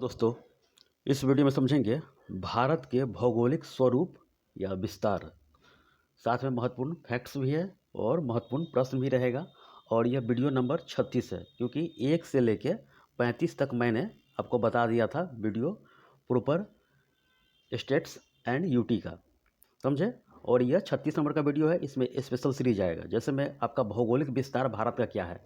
दोस्तों, इस वीडियो में समझेंगे भारत के भौगोलिक स्वरूप या विस्तार। साथ में महत्वपूर्ण फैक्ट्स भी है और महत्वपूर्ण प्रश्न भी रहेगा। और यह वीडियो नंबर 36 है, क्योंकि 1 से लेके 35 तक मैंने आपको बता दिया था video proper states and UT का, समझे। और यह 36 नंबर का वीडियो है। इसमें स्पेशल सीरीज आएगा। जैसे मैं आपका भौगोलिक विस्तार भारत का क्या है,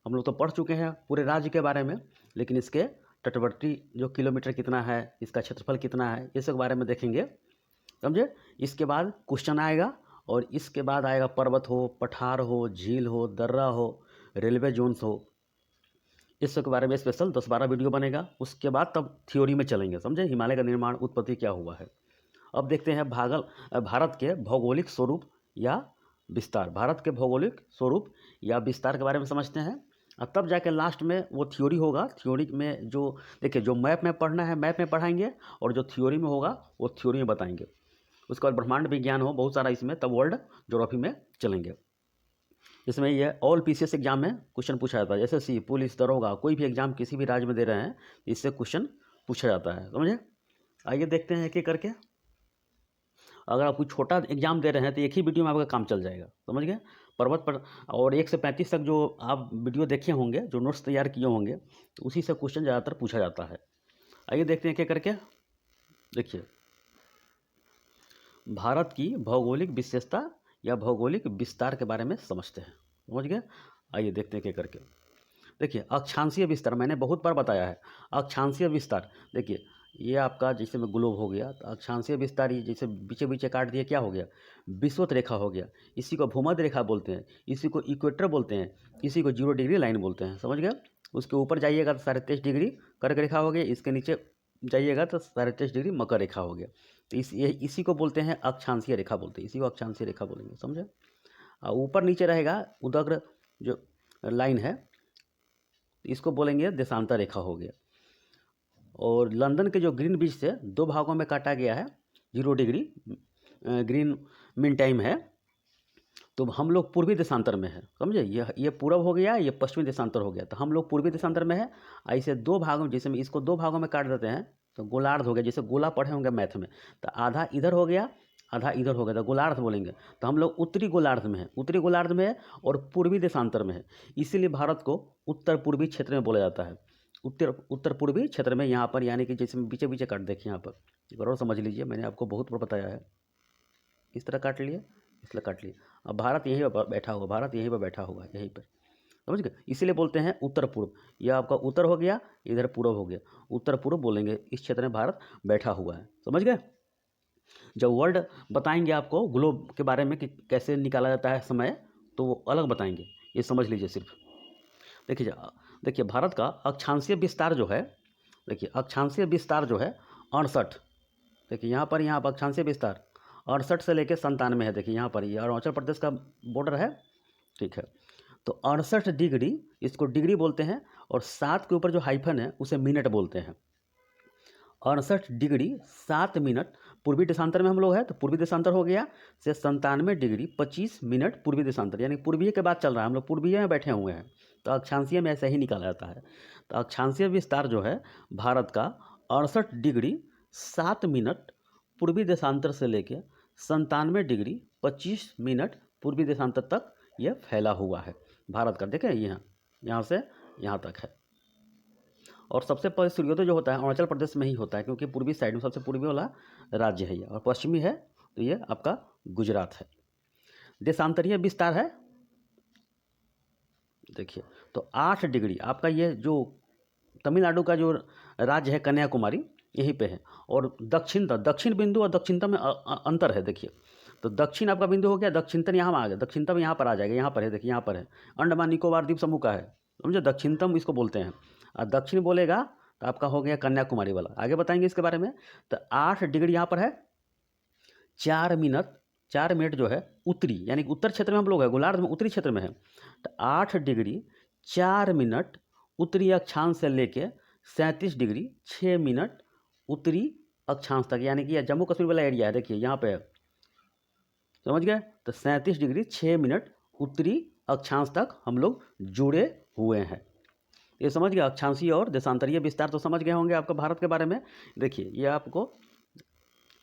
हम लोग तो पढ़ चुके हैं पूरे राज्य के बारे में, लेकिन इसके तटवर्ती जो किलोमीटर कितना है, इसका क्षेत्रफल कितना है, इस सब के बारे में देखेंगे, समझे। इसके बाद क्वेश्चन आएगा, और इसके बाद आएगा पर्वत हो, पठार हो, झील हो, दर्रा हो, रेलवे जोन्स हो, इस सब के बारे में स्पेशल 10-12 वीडियो बनेगा। उसके बाद तब थ्योरी में चलेंगे, समझे, हिमालय का निर्माण, उत्पत्ति क्या हुआ है। अब देखते हैं भारत के भौगोलिक स्वरूप या विस्तार। भारत के भौगोलिक स्वरूप या विस्तार के बारे में समझते हैं, और तब जाके लास्ट में वो थ्योरी होगा। थ्योरी में जो देखिए, जो मैप में पढ़ना है मैप में पढ़ाएंगे, और जो थ्योरी में होगा वो थ्योरी में बताएंगे। उसके बाद ब्रह्मांड विज्ञान हो बहुत सारा इसमें, तब वर्ल्ड ज्योग्राफी में चलेंगे। इसमें ये ऑल पीसीएस एग्जाम में क्वेश्चन पूछा जाता है। जैसे पुलिस, दरोगा, कोई भी एग्जाम किसी भी राज्य में दे रहे हैं, इससे क्वेश्चन पूछा जाता है, समझे। आइए देखते हैं एक एक करके। अगर आप कोई छोटा एग्जाम दे रहे हैं तो एक ही वीडियो में आपका काम चल जाएगा, समझ गए। पर्वत पर और 1 से 35 तक जो आप वीडियो देखे होंगे, जो नोट्स तैयार किए होंगे, तो उसी से क्वेश्चन ज़्यादातर पूछा जाता है। आइए देखते हैं क्या करके। देखिए, भारत की भौगोलिक विशेषता या भौगोलिक विस्तार के बारे में समझते हैं, समझ गए। आइए देखते हैं क्या करके। देखिए, अक्षांशीय विस्तार मैंने बहुत बार बताया है। अक्षांशीय विस्तार, देखिए ये आपका जैसे में ग्लोब हो गया, तो अक्षांशीय विस्तार ये जैसे बीचे बीचे काट दिया, क्या हो गया, विषुवत रेखा हो गया। इसी को भूमध्य रेखा बोलते हैं, इसी को इक्वेटर बोलते हैं, इसी को 0 डिग्री लाइन बोलते हैं, समझ गए। उसके ऊपर जाइएगा तो 23.5 डिग्री कर्क रेखा हो गया, इसके नीचे जाइएगा तो 23.5 डिग्री मकर रेखा हो गया। तो इसी को बोलते हैं अक्षांशीय रेखा बोलते हैं, इसी को अक्षांशीय रेखा बोलेंगे, समझे। ऊपर नीचे रहेगा उदग्र जो लाइन है, इसको बोलेंगे देशांतर रेखा हो गया। और लंदन के जो ग्रीन बीच से 2 भागों में काटा गया है, 0 डिग्री ग्रीन मीन टाइम है, तो हम लोग पूर्वी देशांतर में है, समझे। ये पूर्व हो गया, ये पश्चिमी देशांतर हो गया, तो हम लोग पूर्वी देशांतर में है। ऐसे 2 भागों में, जैसे इसको 2 भागों में काट देते हैं तो गोलार्ध हो गया। जैसे गोला पढ़े होंगे मैथ में, तो आधा इधर हो गया, आधा इधर हो गया, तो गोलार्ध बोलेंगे। तो हम लोग उत्तरी गोलार्ध में है, उत्तरी गोलार्ध में है, और पूर्वी देशांतर में है। इसीलिए भारत को उत्तर पूर्वी क्षेत्र में बोला जाता है। उत्तर पूर्वी क्षेत्र में, यहाँ पर, यानी कि जैसे बीचे बीचे काट देखिए, यहाँ पर एक बार और समझ लीजिए, मैंने आपको बहुत बार बताया है। इस तरह काट लिए, इस तरह काट लिए। अब भारत यहीं पर बैठा हुआ, भारत यहीं पर बैठा हुआ है, यहीं पर, समझ गए। इसीलिए बोलते हैं उत्तर पूर्व। यह आपका उत्तर हो गया, इधर पूर्व हो गया, उत्तर पूर्व बोलेंगे। इस क्षेत्र में भारत बैठा हुआ है, समझ गए। जब वर्ल्ड बताएंगे आपको ग्लोब के बारे में कि कैसे निकाला जाता है समय, तो वो अलग बताएंगे, ये समझ लीजिए सिर्फ। देखिए भारत का अक्षांशीय विस्तार जो है, देखिए अक्षांशीय विस्तार जो है 68, देखिए यहाँ पर अक्षांशीय विस्तार 68 से लेकर 97 है। देखिए यहाँ पर ये अरुणाचल प्रदेश का बॉर्डर है, ठीक है। तो 68 डिग्री, इसको डिग्री बोलते हैं, और 7 के ऊपर जो हाइफन है उसे मिनट बोलते हैं। 68 डिग्री 7 मिनट पूर्वी देशांतर में हम लोग है, तो पूर्वी देशांतर हो गया, से 97 डिग्री 25 मिनट पूर्वी देशांतर, यानी पूर्वीय के बाद चल रहा है, हम लोग पूर्वीय में बैठे हुए हैं। तो अक्षांशीय में ऐसे ही निकाला जाता है। तो अक्षांशीय विस्तार जो है भारत का 68 डिग्री 7 मिनट पूर्वी देशांतर से लेकर 97 डिग्री 25 मिनट पूर्वी देशांतर तक यह फैला हुआ है भारत का। देखें यहाँ से यहाँ तक है। और सबसे पहले सूर्योदय जो होता है अरुणाचल प्रदेश में ही होता है, क्योंकि पूर्वी साइड में सबसे पूर्वी वाला राज्य है ये, और पश्चिमी है तो ये आपका गुजरात है। देशांतरीय विस्तार है, देखिए, तो 8 डिग्री आपका ये जो तमिलनाडु का जो राज्य है कन्याकुमारी, यहीं पे है। और दक्षिण बिंदु और दक्षिणतम में अंतर है, देखिए। तो दक्षिण आपका बिंदु हो गया, दक्षिणतम यहाँ आ गया, दक्षिणतम यहाँ पर आ जाएगा, यहाँ पर है, देखिए यहाँ पर है, अंडमान निकोबार द्वीप समूह का है, समझे, दक्षिणतम इसको बोलते हैं। और दक्षिण बोलेगा तो आपका हो गया कन्याकुमारी वाला, आगे बताएंगे इसके बारे में। तो 8 डिग्री यहाँ पर है, 4 मिनट जो है उत्तरी, यानी कि उत्तर क्षेत्र में हम लोग है, गोलार्ध में उत्तरी क्षेत्र में है। तो 8 डिग्री 4 मिनट उत्तरी अक्षांश से लेके 37 डिग्री 6 मिनट उत्तरी अक्षांश तक, यानी कि यह जम्मू कश्मीर वाला एरिया है, देखिए यहाँ पे है, समझ गए। तो 37 डिग्री 6 मिनट उत्तरी अक्षांश तक हम लोग जुड़े हुए हैं। ये समझ गए अक्षांशीय और देशांतरीय विस्तार तो समझ गए होंगे आपको भारत के बारे में। देखिए ये आपको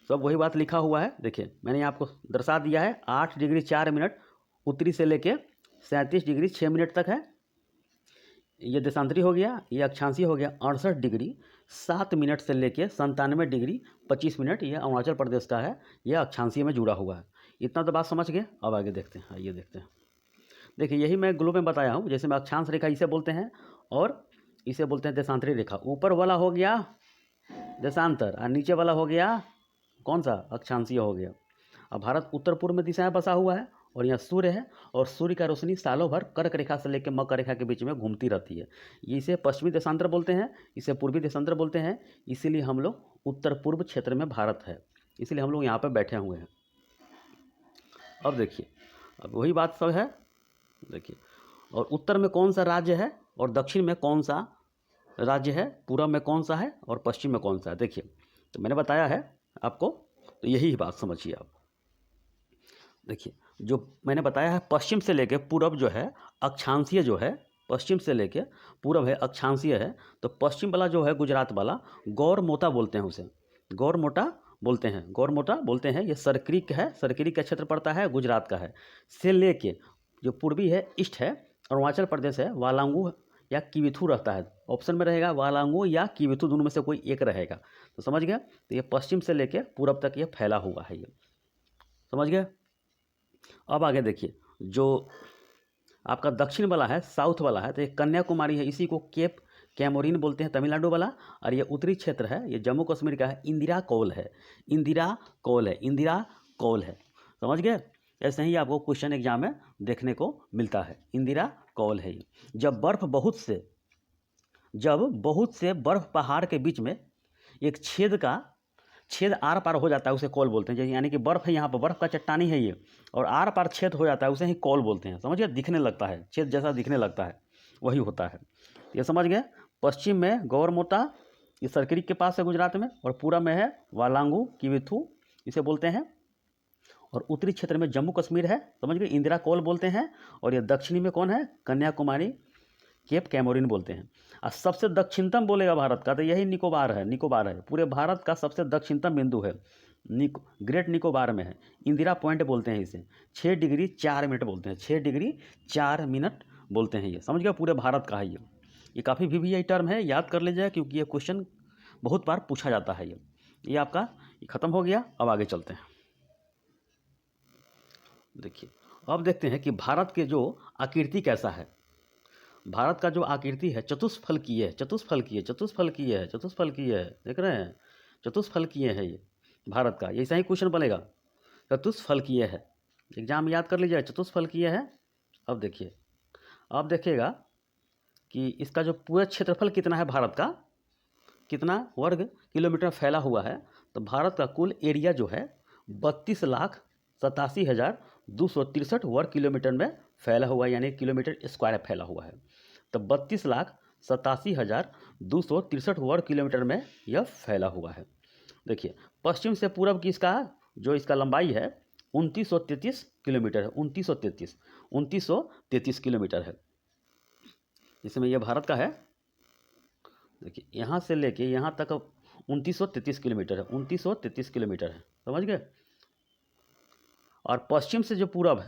सब वही बात लिखा हुआ है। देखिए मैंने आपको दर्शा दिया है 8 डिग्री 4 मिनट उत्तरी से लेके 37 डिग्री 6 मिनट तक है, ये देशांतरी हो गया। ये अक्षांशीय हो गया 68 डिग्री 7 मिनट से लेके 97 डिग्री 25 मिनट, ये अरुणाचल प्रदेश का है, ये अक्षांशीय में जुड़ा हुआ है। इतना तो बात समझ गए। अब आगे देखते हैं, आइए देखते हैं। देखिए यही मैं ग्लोब में बताया हूँ, जैसे मैं अक्षांश रेखा इसे बोलते हैं और इसे बोलते हैं देशांतरी रेखा। ऊपर वाला हो गया देशांतर और नीचे वाला हो गया कौन सा, अक्षांशीय हो गया। अब भारत उत्तर पूर्व में दिशा में बसा हुआ है और यहाँ सूर्य है और सूर्य का रोशनी सालों भर कर्क रेखा से लेकर मकर रेखा के बीच में घूमती रहती है। ये इसे पश्चिमी देशांतर बोलते हैं, इसे पूर्वी देशांतर बोलते हैं। इसीलिए हम लोग उत्तर पूर्व क्षेत्र में भारत है, इसीलिए हम लोग यहाँ पर बैठे हुए हैं। अब देखिए अब वही बात सब है। देखिए और उत्तर में कौन सा राज्य है और दक्षिण में कौन सा राज्य है, पूर्व में कौन सा है और पश्चिम में कौन सा है। देखिए तो मैंने बताया है आपको, तो यही बात समझिए आप। देखिए जो मैंने बताया है पश्चिम से लेके पूर्व जो है अक्षांशीय जो है, पश्चिम से लेके पूर्व है अक्षांशीय है। तो पश्चिम वाला जो है गुजरात वाला गौरमोटा बोलते हैं, उसे गौरमोटा बोलते हैं, गौरमोटा बोलते हैं। ये सरक्रिक है, सरक्रिक का क्षेत्र पड़ता है, गुजरात का है। से लेके जो पूर्वी है ईस्ट है अरुणाचल प्रदेश है, वालांगू या किविथु रहता है। ऑप्शन में रहेगा वालांगू या किविथु, दोनों में से कोई एक रहेगा। तो समझ गया, तो ये पश्चिम से लेके पूरब तक ये फैला हुआ है, ये समझ गए। अब आगे देखिए जो आपका दक्षिण वाला है, साउथ वाला है, तो ये कन्याकुमारी है, इसी को केप कैमोरिन बोलते हैं तमिलनाडु वाला। और ये उत्तरी क्षेत्र है, ये जम्मू कश्मीर का है, इंदिरा कौल है, इंदिरा कौल है, इंदिरा कौल है, समझ गए। ऐसे ही आपको क्वेश्चन एग्जाम में देखने को मिलता है, इंदिरा कौल है ये। जब बहुत से बर्फ पहाड़ के बीच में एक छेद आर पार हो जाता है, उसे कौल बोलते हैं। जैसे यानी कि बर्फ है, यहाँ पर बर्फ का चट्टानी है ये, और आर पार छेद हो जाता है, उसे ही कौल बोलते हैं। समझिए, दिखने लगता है, छेद जैसा दिखने लगता है, वही होता है। ये समझ गए। पश्चिम में गौरमोटा, ये सरक्रिक के पास है गुजरात में, और पूरब में है वालांगू किविथु, इसे बोलते हैं। और उत्तरी क्षेत्र में जम्मू कश्मीर है, समझ गए, इंदिरा कौल बोलते हैं। और ये दक्षिणी में कौन है, कन्याकुमारी केप कैमोरिन बोलते हैं। और सबसे दक्षिणतम बोलेगा भारत का, तो यही निकोबार है, पूरे भारत का सबसे दक्षिणतम बिंदु है, ग्रेट निकोबार में है। इंदिरा पॉइंट बोलते हैं इसे, 6 डिग्री 4 मिनट बोलते हैं, 6 डिग्री 4 मिनट बोलते हैं। ये समझ गया, पूरे भारत का है ये काफ़ी VVI टर्म है, याद कर लीजिए, क्योंकि ये क्वेश्चन बहुत बार पूछा जाता है। ये आपका ख़त्म हो गया। अब आगे चलते हैं। देखिए अब देखते हैं कि भारत के जो आकृति कैसा है। भारत का जो आकृति है चतुष्फलकीय है, देख रहे हैं, चतुष्फलकीय है ये भारत का। ऐसा ही क्वेश्चन बनेगा, चतुष्फलकीय है, एग्जाम में याद कर लीजिए, चतुष्फलकीय है। अब देखिए, अब देखिएगा कि इसका जो पूरा क्षेत्रफल कितना है, भारत का कितना वर्ग किलोमीटर फैला हुआ है। तो भारत का कुल एरिया जो है 32,87,263 वर्ग किलोमीटर में फैला हुआ है, यानी किलोमीटर स्क्वायर फैला हुआ है। तो 32,87,263 वर्ग किलोमीटर में यह फैला हुआ है। देखिए पश्चिम से पूरब की इसका लंबाई है 2933 किलोमीटर है, 2933 किलोमीटर है। इसमें यह भारत का है। देखिए यहाँ से लेके यहाँ तक 2933 किलोमीटर है, 2933 किलोमीटर है, समझ गए। और पश्चिम से जो पूरब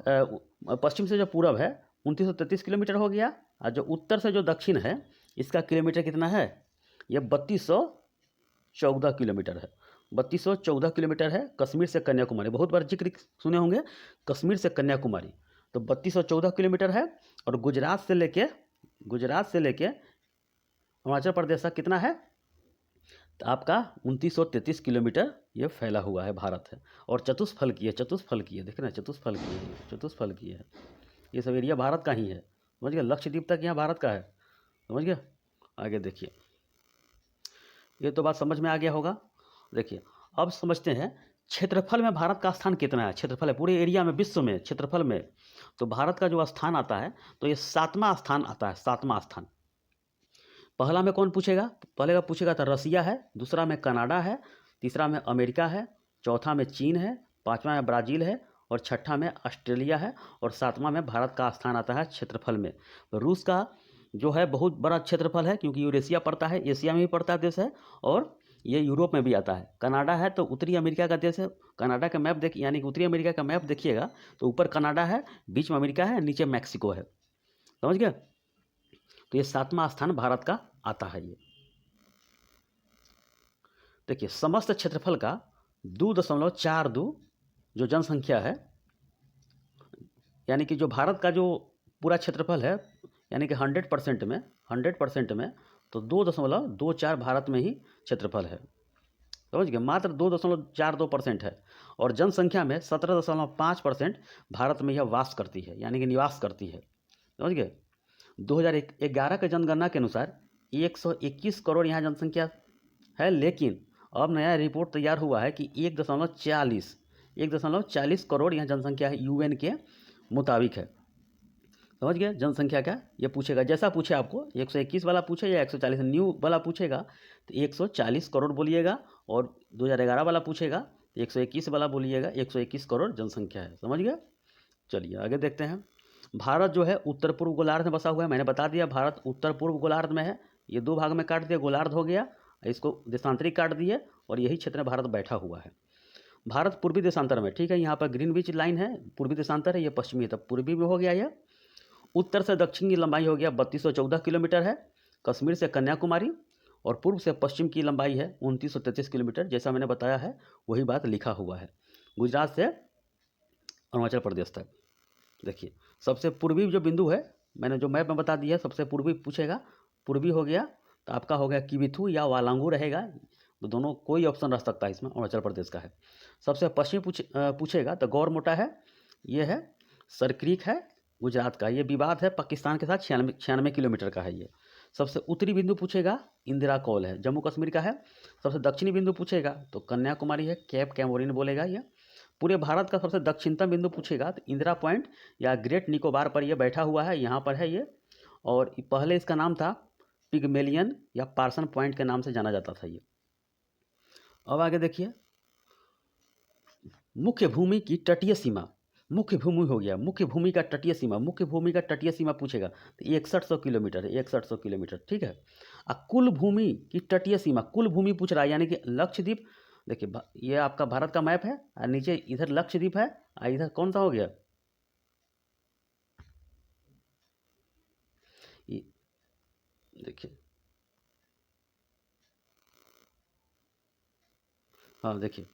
है 2933 किलोमीटर हो गया। और जो उत्तर से जो दक्षिण है इसका किलोमीटर कितना है, यह 3214 किलोमीटर है, 3214 किलोमीटर है। कश्मीर से कन्याकुमारी, बहुत बार जिक्र सुने होंगे, कश्मीर से कन्याकुमारी, तो 3214 किलोमीटर है। और गुजरात से लेके हिमाचल प्रदेश का कितना है, तो आपका 2933 किलोमीटर ये फैला हुआ है भारत है। और चतुष्फलकीय देख रहे हैं, चतुष्फलकीय है, ये सब एरिया भारत का ही है, समझ गया। लक्षद्वीप तक यहाँ भारत का है, समझ गया। आगे देखिए, ये तो बात समझ में आ गया होगा। देखिए अब समझते हैं क्षेत्रफल में भारत का स्थान कितना है। क्षेत्रफल है पूरे एरिया में, विश्व में क्षेत्रफल में, तो भारत का जो स्थान आता है तो ये 7वां स्थान आता है, 7वां स्थान। पहला में कौन पूछेगा, पहले का पूछेगा तो रसिया है, दूसरा में कनाडा है, तीसरा में अमेरिका है, चौथा में चीन है, 5वां में ब्राज़ील है, और 6ठा में ऑस्ट्रेलिया है, और 7वां में भारत का स्थान आता है क्षेत्रफल में। रूस का जो है बहुत बड़ा क्षेत्रफल है, क्योंकि यूरेशिया पड़ता है, एशिया में भी पड़ता है देश है, और ये यूरोप में भी आता है। कनाडा है तो उत्तरी अमेरिका का देश है। कनाडा का मैप देखिए, यानी कि उत्तरी अमेरिका का मैप देखिएगा तो ऊपर कनाडा है, बीच में अमेरिका है, नीचे मैक्सिको है। समझ गए? तो ये 7वां स्थान भारत का आता है। ये देखिए समस्त क्षेत्रफल का 2.42 जो जनसंख्या है, यानी कि जो भारत का जो पूरा क्षेत्रफल है, यानी कि 100% में तो 2.24 भारत में ही क्षेत्रफल है। समझ गए? मात्र 2.42% है, और जनसंख्या में 17.5% भारत में यह वास करती है, यानी कि निवास करती है। समझ गए? 2011 के जनगणना के अनुसार 121 करोड़ यहाँ जनसंख्या है, लेकिन अब नया रिपोर्ट तैयार हुआ है कि 1.40 करोड़ यहाँ जनसंख्या है, यूएन के मुताबिक है। समझ गए? जनसंख्या क्या ये पूछेगा, जैसा पूछे आपको 121 वाला पूछे या 140 न्यू वाला पूछेगा तो 140 करोड़ बोलिएगा, और 2011 वाला पूछेगा तो 121 वाला बोलिएगा। 121 करोड़ जनसंख्या है। समझ गए? चलिए आगे देखते हैं। भारत जो है उत्तर पूर्व गोलार्ध में बसा हुआ है। मैंने बता दिया भारत उत्तर पूर्व गोलार्ध में है। ये 2 भाग में काट दिया, गोलार्ध हो गया, इसको देशांतरिक काट दिए, और यही क्षेत्र में भारत बैठा हुआ है। भारत पूर्वी देशांतर में, ठीक है, यहाँ पर ग्रीनविच लाइन है, पूर्वी देशांतर है, ये पश्चिमी है, तब पूर्वी में हो गया। यह उत्तर से दक्षिण की लंबाई हो गया 3214 किलोमीटर है, कश्मीर से कन्याकुमारी, और पूर्व से पश्चिम की लंबाई है 2933 किलोमीटर। जैसा मैंने बताया है वही बात लिखा हुआ है, गुजरात से अरुणाचल प्रदेश तक। देखिए सबसे पूर्वी जो बिंदु है, मैंने जो मैप में बता दिया, सबसे पूर्वी पूछेगा, पूर्वी हो गया तो आपका हो गया किबिथु या वालांगू रहेगा, तो दोनों कोई ऑप्शन रह सकता है इसमें, अरुणाचल प्रदेश का है। सबसे पश्चिम पूछेगा तो गौर मोटा है, ये है सरक्रीक है गुजरात का, ये विवाद है पाकिस्तान के साथ, 96 किलोमीटर का है ये। सबसे उत्तरी बिंदु पूछेगा, इंदिरा कौल है, जम्मू कश्मीर का है। सबसे दक्षिणी बिंदु पूछेगा तो कन्याकुमारी है, कैप कैमोरिन बोलेगा ये। पूरे भारत का सबसे दक्षिणतम बिंदु पूछेगा तो इंदिरा पॉइंट या ग्रेट निकोबार पर ये बैठा हुआ है, यहाँ पर है ये, और पहले इसका नाम था पिगमेलियन या पार्सन पॉइंट के नाम से जाना जाता था ये। अब आगे देखिए, मुख्य भूमि की तटीय सीमा, मुख्य भूमि हो गया, मुख्य भूमि का तटीय सीमा, मुख्य भूमि का तटीय सीमा पूछेगा तो 6100 किलोमीटर है, 6100 किलोमीटर, ठीक है। कुल भूमि की तटीय सीमा, कुल भूमि पूछ रहा है, यानी कि लक्षद्वीप। देखिए ये आपका भारत का मैप है, और नीचे इधर लक्षद्वीप है, और इधर कौन सा हो गया, देखिए, हाँ देखिए,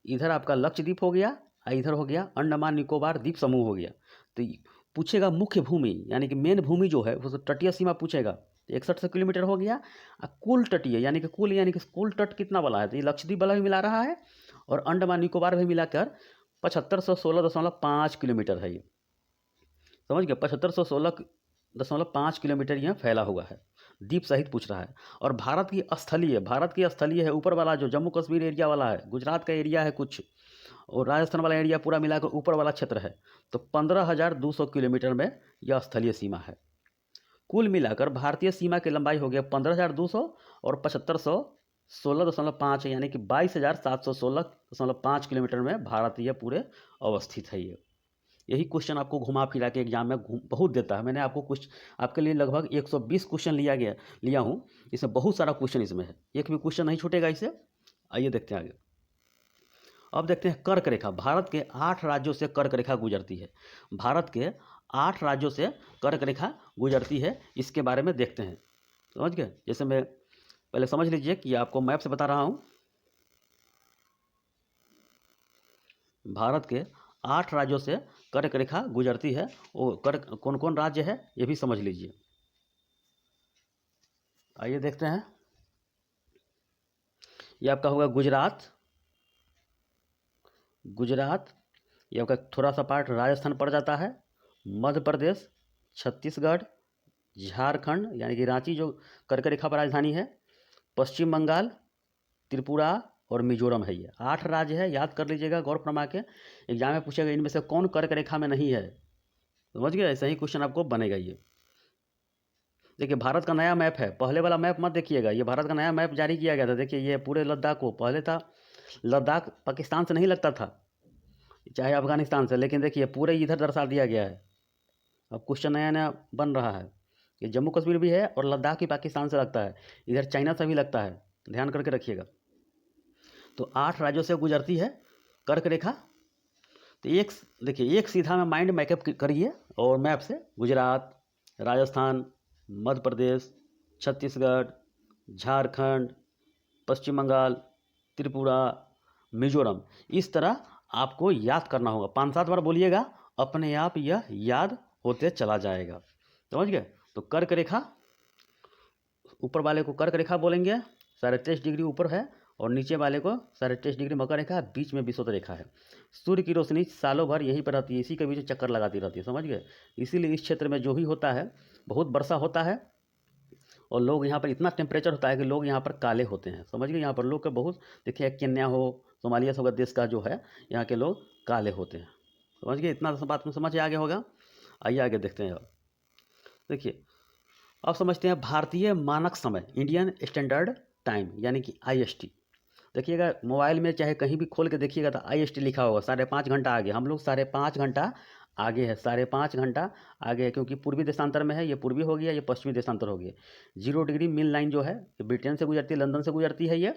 इधर आपका लक्षद्वीप हो गया, और इधर हो गया अंडमान निकोबार द्वीप समूह हो गया। तो पूछेगा मुख्य भूमि, यानी कि मेन भूमि जो है वो तटीय सीमा पूछेगा, 6100 किलोमीटर हो गया। कुल तटीय, यानी कि कुल तट कितना वाला है, तो ये लक्षद्वीप वाला भी मिला रहा है, और अंडमान निकोबार भी मिलाकर 7516.5 किलोमीटर है ये। समझ गए? 7516.5 किलोमीटर यहाँ फैला हुआ है, द्वीप सहित पूछ रहा है। और भारत की स्थलीय है, ऊपर वाला जो जम्मू कश्मीर एरिया वाला है, गुजरात का एरिया है कुछ, और राजस्थान वाला एरिया पूरा मिलाकर ऊपर वाला क्षेत्र है, तो 15,200 किलोमीटर में यह स्थलीय सीमा है। कुल मिलाकर भारतीय सीमा की लंबाई हो गया 15,200 और 7516.5, यानी कि 22,716.5 किलोमीटर में भारत यह पूरे अवस्थित है। ये यही क्वेश्चन आपको घुमा फिरा के एग्जाम में बहुत देता है। मैंने आपको कुछ आपके लिए लगभग 120 क्वेश्चन लिया हूँ, इसमें बहुत सारा क्वेश्चन इसमें है, एक भी क्वेश्चन नहीं छूटेगा इससे। आइए देखते हैं आगे। अब देखते हैं कर्क रेखा। भारत के 8 राज्यों से कर्क रेखा गुजरती है, भारत के 8 राज्यों से कर्क रेखा गुजरती है, इसके बारे में देखते हैं। समझ गए? जैसे मैं पहले समझ लीजिए कि आपको मैप से बता रहा हूँ, भारत के 8 राज्यों से कर्क रेखा गुजरती है, वो कर्क कौन कौन राज्य है ये भी समझ लीजिए। आइए देखते हैं। ये आपका होगा गुजरात, ये आपका थोड़ा सा पार्ट राजस्थान पड़ जाता है, मध्य प्रदेश, छत्तीसगढ़, झारखंड यानी कि रांची जो कर्क रेखा पर राजधानी है, पश्चिम बंगाल, त्रिपुरा और मिजोरम है। ये 8 राज्य है, याद कर लीजिएगा गौर फरमा के, एग्जाम में पूछेगा इनमें से कौन कर्क रेखा में नहीं है। समझ गए? ऐसा ही क्वेश्चन आपको बनेगा ये। देखिए भारत का नया मैप है, पहले वाला मैप मत देखिएगा, ये भारत का नया मैप जारी किया गया था। देखिए ये पूरे लद्दाख को, पहले था लद्दाख पाकिस्तान से नहीं लगता था, चाहे अफगानिस्तान से, लेकिन देखिए पूरे इधर दर्शा दिया गया है। अब क्वेश्चन नया नया बन रहा है, ये जम्मू कश्मीर भी है और लद्दाख भी पाकिस्तान से लगता है, इधर चाइना से भी लगता है, ध्यान करके रखिएगा। तो 8 राज्यों से गुजरती है कर्क रेखा। तो एक देखिए, एक सीधा में माइंड मैकअप करिए और मैप से गुजरात, राजस्थान, मध्य प्रदेश, छत्तीसगढ़, झारखंड, पश्चिम बंगाल, त्रिपुरा, मिजोरम, इस तरह आपको याद करना होगा। 5-7 बार बोलिएगा, अपने आप यह याद होते चला जाएगा। समझ गए? तो कर्क रेखा, ऊपर वाले को कर्क रेखा बोलेंगे, 23.5 डिग्री ऊपर है, और नीचे वाले को 23.5 डिग्री मकर रेखा, बीच में विषुवत रेखा है। सूर्य की रोशनी सालों भर यहीं पर रहती है, इसी के बीच चक्कर लगाती रहती है। समझ गए? इसीलिए इस क्षेत्र में जो भी होता है, बहुत वर्षा होता है और लोग यहाँ पर, इतना टेम्परेचर होता है कि लोग यहाँ पर काले होते हैं। समझ गए? यहाँ पर लोग का बहुत, देखिए केन्या हो, सोमालिया से देश का जो है, यहाँ के लोग काले होते हैं। समझ गए? इतना बात में समझ आगे होगा। आइए आगे देखते हैं। अब देखिए, अब समझते हैं भारतीय मानक समय, इंडियन स्टैंडर्ड टाइम, यानी कि IST। देखिएगा, मोबाइल में चाहे कहीं भी खोल के देखिएगा तो IST लिखा होगा, 5.5 घंटा आगे। हम लोग 5.5 घंटा आगे है, 5.5 घंटा आगे है, क्योंकि पूर्वी देशांतर में है। ये पूर्वी हो गया, ये पश्चिमी देशांतर हो गया। 0 डिग्री मिल लाइन जो है, ये ब्रिटेन से गुजरती है, लंदन से गुजरती है ये।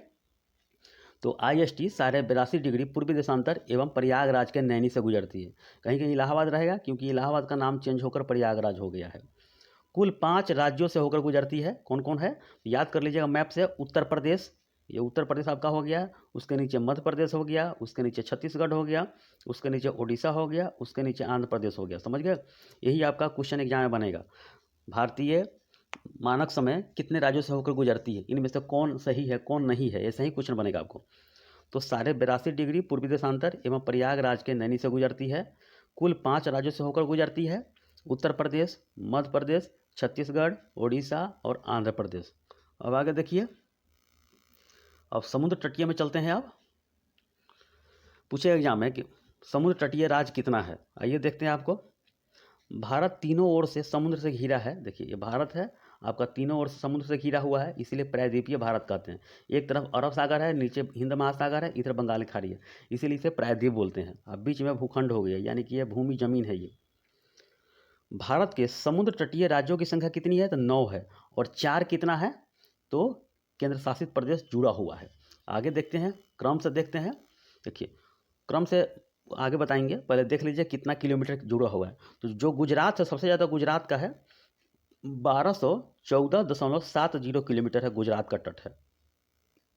तो IST 82.5 डिग्री पूर्वी देशांतर एवं प्रयागराज के नैनी से गुजरती है। कहीं कहीं इलाहाबाद रहेगा, क्योंकि इलाहाबाद का नाम चेंज होकर प्रयागराज हो गया है। कुल 5 राज्यों से होकर गुजरती है। कौन कौन है? याद कर लीजिएगा मैप से। उत्तर प्रदेश, ये उत्तर प्रदेश आपका हो गया, उसके नीचे मध्य प्रदेश हो गया, उसके नीचे छत्तीसगढ़ हो गया, उसके नीचे उड़ीसा हो गया, उसके नीचे आंध्र प्रदेश हो गया। समझ गए? यही आपका क्वेश्चन एग्जाम में बनेगा। भारतीय मानक समय कितने राज्यों से होकर गुजरती है, इनमें से कौन सही है कौन नहीं है, ऐसा ही क्वेश्चन बनेगा आपको। तो 82.5 डिग्री पूर्वी देशांतर एवं प्रयागराज के नैनी से गुजरती है। कुल 5 राज्यों से होकर गुजरती है, उत्तर प्रदेश, मध्य प्रदेश, छत्तीसगढ़, उड़ीसा और आंध्र प्रदेश। अब आगे देखिए, अब समुद्र तटीय में चलते हैं। अब पूछे एग्जाम में कि समुद्र तटीय राज्य कितना है। आइए देखते हैं। आपको भारत तीनों ओर से समुद्र से घिरा है। देखिए, ये भारत है आपका, तीनों ओर से समुद्र से घिरा हुआ है, इसीलिए प्रायद्वीपीय भारत कहते हैं। एक तरफ अरब सागर है, नीचे हिंद महासागर है, इधर बंगाल की खाड़ी है, इसीलिए इसे प्रायद्वीप बोलते हैं। अब बीच में भूखंड हो गया, यानी कि यह भूमि जमीन है। ये भारत के समुद्र तटीय राज्यों की संख्या कितनी है? तो 9 है। और 4 कितना है? तो केंद्र शासित प्रदेश जुड़ा हुआ है। आगे देखते हैं, क्रम से देखते हैं। देखिए, क्रम से आगे बताएंगे, पहले देख लीजिए कितना किलोमीटर जुड़ा हुआ है। तो जो गुजरात है, सबसे ज़्यादा गुजरात का है, 1214.70 किलोमीटर है। गुजरात का तट है,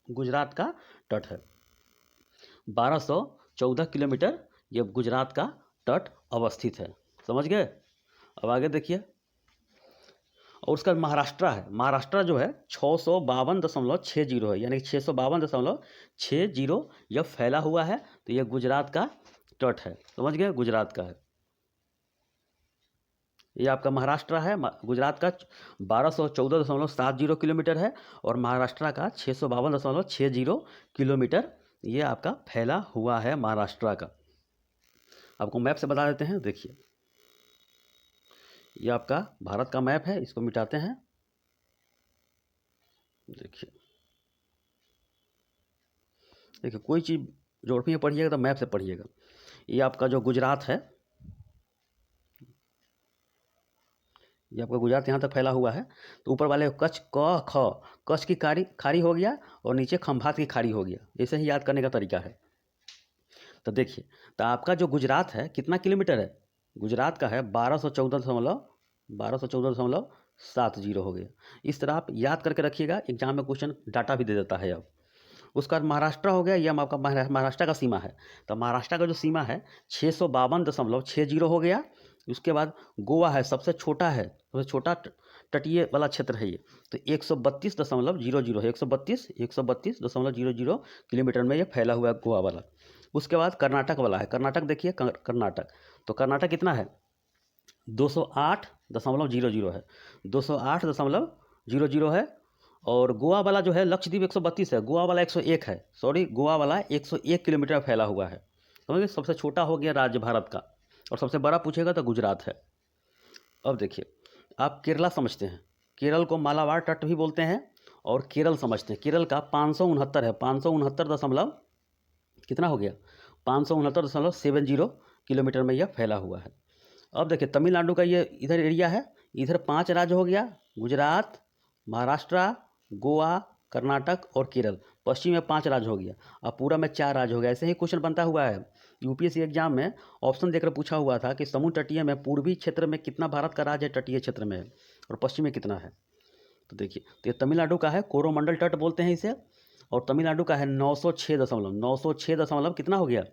गुजरात का तट है 1214 किलोमीटर, ये गुजरात का तट अवस्थित है। समझ गए? अब आगे देखिए, और उसका महाराष्ट्र है। महाराष्ट्र जो है 652.60 है, यानी 652.60 यह फैला हुआ है। तो यह गुजरात का तट है। समझ गए? गुजरात का है ये आपका महाराष्ट्र है। गुजरात का 1214.70 किलोमीटर है और महाराष्ट्र का 652.60 किलोमीटर ये आपका फैला हुआ है महाराष्ट्र का। आपको मैप से बता देते हैं। देखिए, ये आपका भारत का मैप है, इसको मिटाते हैं। देखिए देखिए, कोई चीज़ जोड़ में पढ़िएगा तो मैप से पढ़िएगा। ये आपका जो गुजरात है, ये आपका गुजरात यहाँ तक फैला हुआ है। तो ऊपर वाले कच्छ क ख, कच्छ की खाड़ी हो गया और नीचे खंभात की खाड़ी हो गया। ऐसे ही याद करने का तरीका है। तो देखिए, तो आपका जो गुजरात है कितना किलोमीटर है? गुजरात का है 1214.70 हो गया। इस तरह आप याद करके रखिएगा, एग्जाम में क्वेश्चन डाटा भी दे देता है। अब उसका बाद महाराष्ट्र हो गया, यह आपका महाराष्ट्र का सीमा है। तो महाराष्ट्र का जो सीमा है 652.60 हो गया। उसके बाद गोवा है, सबसे छोटा है, सबसे छोटा तटीय वाला क्षेत्र है ये। तो 132.00 है, 132.00 किलोमीटर में ये फैला हुआ है गोवा वाला। उसके बाद कर्नाटक वाला है। कर्नाटक देखिए, कर्नाटक, तो कर्नाटक कितना है? 208.00 है, 208.00 है। और गोवा वाला जो है लक्षद्वीप 132 है, गोवा वाला 101 है, सॉरी गोवा वाला 101 किलोमीटर फैला हुआ है। समझिए, सबसे छोटा हो गया राज्य भारत का, और सबसे बड़ा पूछेगा तो गुजरात है। अब देखिए, आप केरला समझते हैं, केरल को मालाबार तट भी बोलते हैं और केरल समझते हैं। केरल का 569 है, 569 दशमलव कितना हो गया? 569.70 किलोमीटर में यह फैला हुआ है। अब देखिए, तमिलनाडु का ये इधर एरिया है, इधर 5 राज्य हो गया, गुजरात, महाराष्ट्र, गोवा, कर्नाटक और केरल। पश्चिम में 5 राज्य हो गया, अब पूरा में 4 राज्य हो गया। ऐसे ही क्वेश्चन बनता हुआ है। यूपीएससी एग्जाम में ऑप्शन देकर पूछा हुआ था कि समुद्र तटीय में पूर्वी क्षेत्र में कितना भारत का राज्य तटीय क्षेत्र में है और पश्चिम में कितना है। तो देखिए, तो ये तमिलनाडु का है, कोरोमंडल तट बोलते हैं इसे, और तमिलनाडु का है 906 कितना हो गया,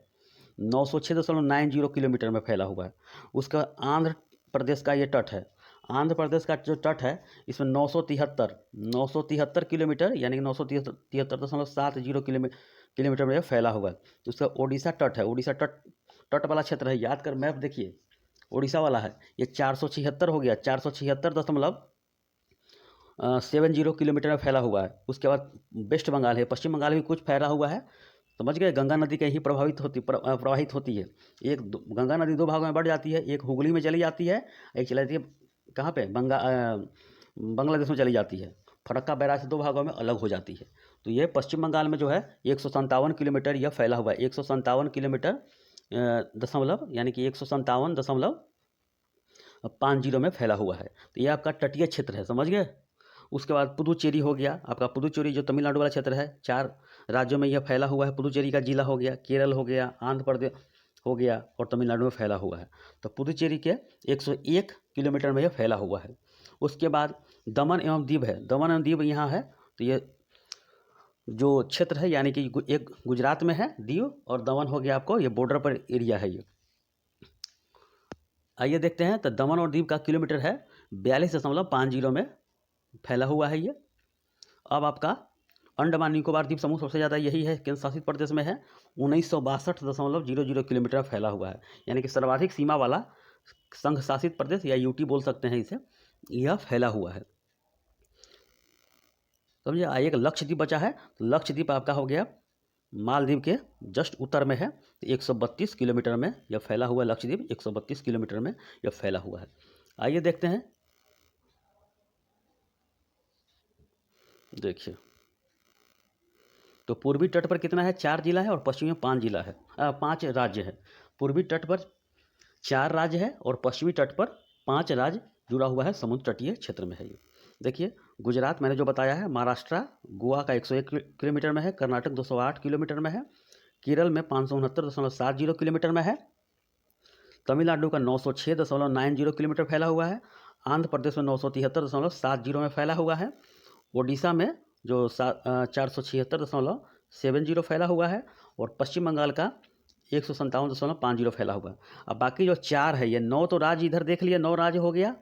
906.90 किलोमीटर में फैला हुआ है। उसका आंध्र प्रदेश का ये तट है, आंध्र प्रदेश का जो तट है इसमें 973 किलोमीटर यानी कि 973.70 किलोमीटर में फैला हुआ है। उसका ओडिशा तट है, ओडिशा तट वाला क्षेत्र है, याद कर मैप देखिए, ओडिशा वाला है, ये 476 हो गया, 476.70 किलोमीटर में फैला हुआ है। उसके बाद वेस्ट बंगाल है, पश्चिम बंगाल भी कुछ फैला हुआ है, समझ गए। गंगा नदी कहीं प्रवाहित होती है। एक गंगा नदी 2 भागों में बढ़ जाती है, एक हुगली में चली जाती है, एक चली जाती है कहाँ पे, बांग्लादेश में चली जाती है। फरक्का बैराज से 2 भागों में अलग हो जाती है। तो ये पश्चिम बंगाल में जो है 157 किलोमीटर यह फैला हुआ है, 157 किलोमीटर दशमलव यानी कि 157.50 में फैला हुआ है। तो ये आपका तटीय क्षेत्र है, समझ गए। उसके बाद पुदुचेरी हो गया आपका, पुदुचेरी जो तमिलनाडु वाला क्षेत्र है, 4 राज्यों में यह फैला हुआ है। पुदुचेरी का जिला हो गया, केरल हो गया, आंध्र प्रदेश हो गया और तमिलनाडु में फैला हुआ है। तो पुदुचेरी के 101 किलोमीटर में यह फैला हुआ है। उसके बाद दमन एवं दीव है, दमन एवं दीव यहाँ है। तो ये जो क्षेत्र है यानी कि एक गुजरात में है दीव, और दमन हो गया आपको, ये बॉर्डर पर एरिया है ये। आइए देखते हैं, तो दमन और दीव का किलोमीटर है 42.50 में फैला हुआ है ये। अब आपका अंडमान निकोबार द्वीप समूह सबसे ज़्यादा यही है, केंद्र शासित प्रदेश में है, 1962.00 किलोमीटर फैला हुआ है, यानी कि सर्वाधिक सीमा वाला संघ शासित प्रदेश या यूटी बोल सकते हैं इसे, यह फैला हुआ है, समझिए। एक लक्षद्वीप बचा है, तो लक्षद्वीप आपका हो गया मालदीव के जस्ट उत्तर में है, 132 किलोमीटर में यह फैला हुआ है। लक्षद्वीप 132 किलोमीटर में यह फैला हुआ है। आइए देखते हैं, देखिए, तो पूर्वी तट पर कितना है, 4 जिला है और पश्चिमी में 5 जिला है, 5 राज्य है। पूर्वी तट पर 4 राज्य है और पश्चिमी तट पर 5 राज्य जुड़ा हुआ है, समुद्र तटीय क्षेत्र में है ये। देखिए, गुजरात मैंने जो बताया है, महाराष्ट्र गोवा का 101 किलोमीटर में है, कर्नाटक 208 किलोमीटर में है, केरल में 569.70 किलोमीटर में है, तमिलनाडु का 906.90 किलोमीटर फैला हुआ है, आंध्र प्रदेश में 973.70 में फैला हुआ है, ओडिशा में जो 476.70 फैला हुआ है, और पश्चिम बंगाल का 157.50 फैला हुआ है। अब बाकी जो 4 है, ये 9 तो राज्य इधर देख लिए, 9 राज्य हो गया।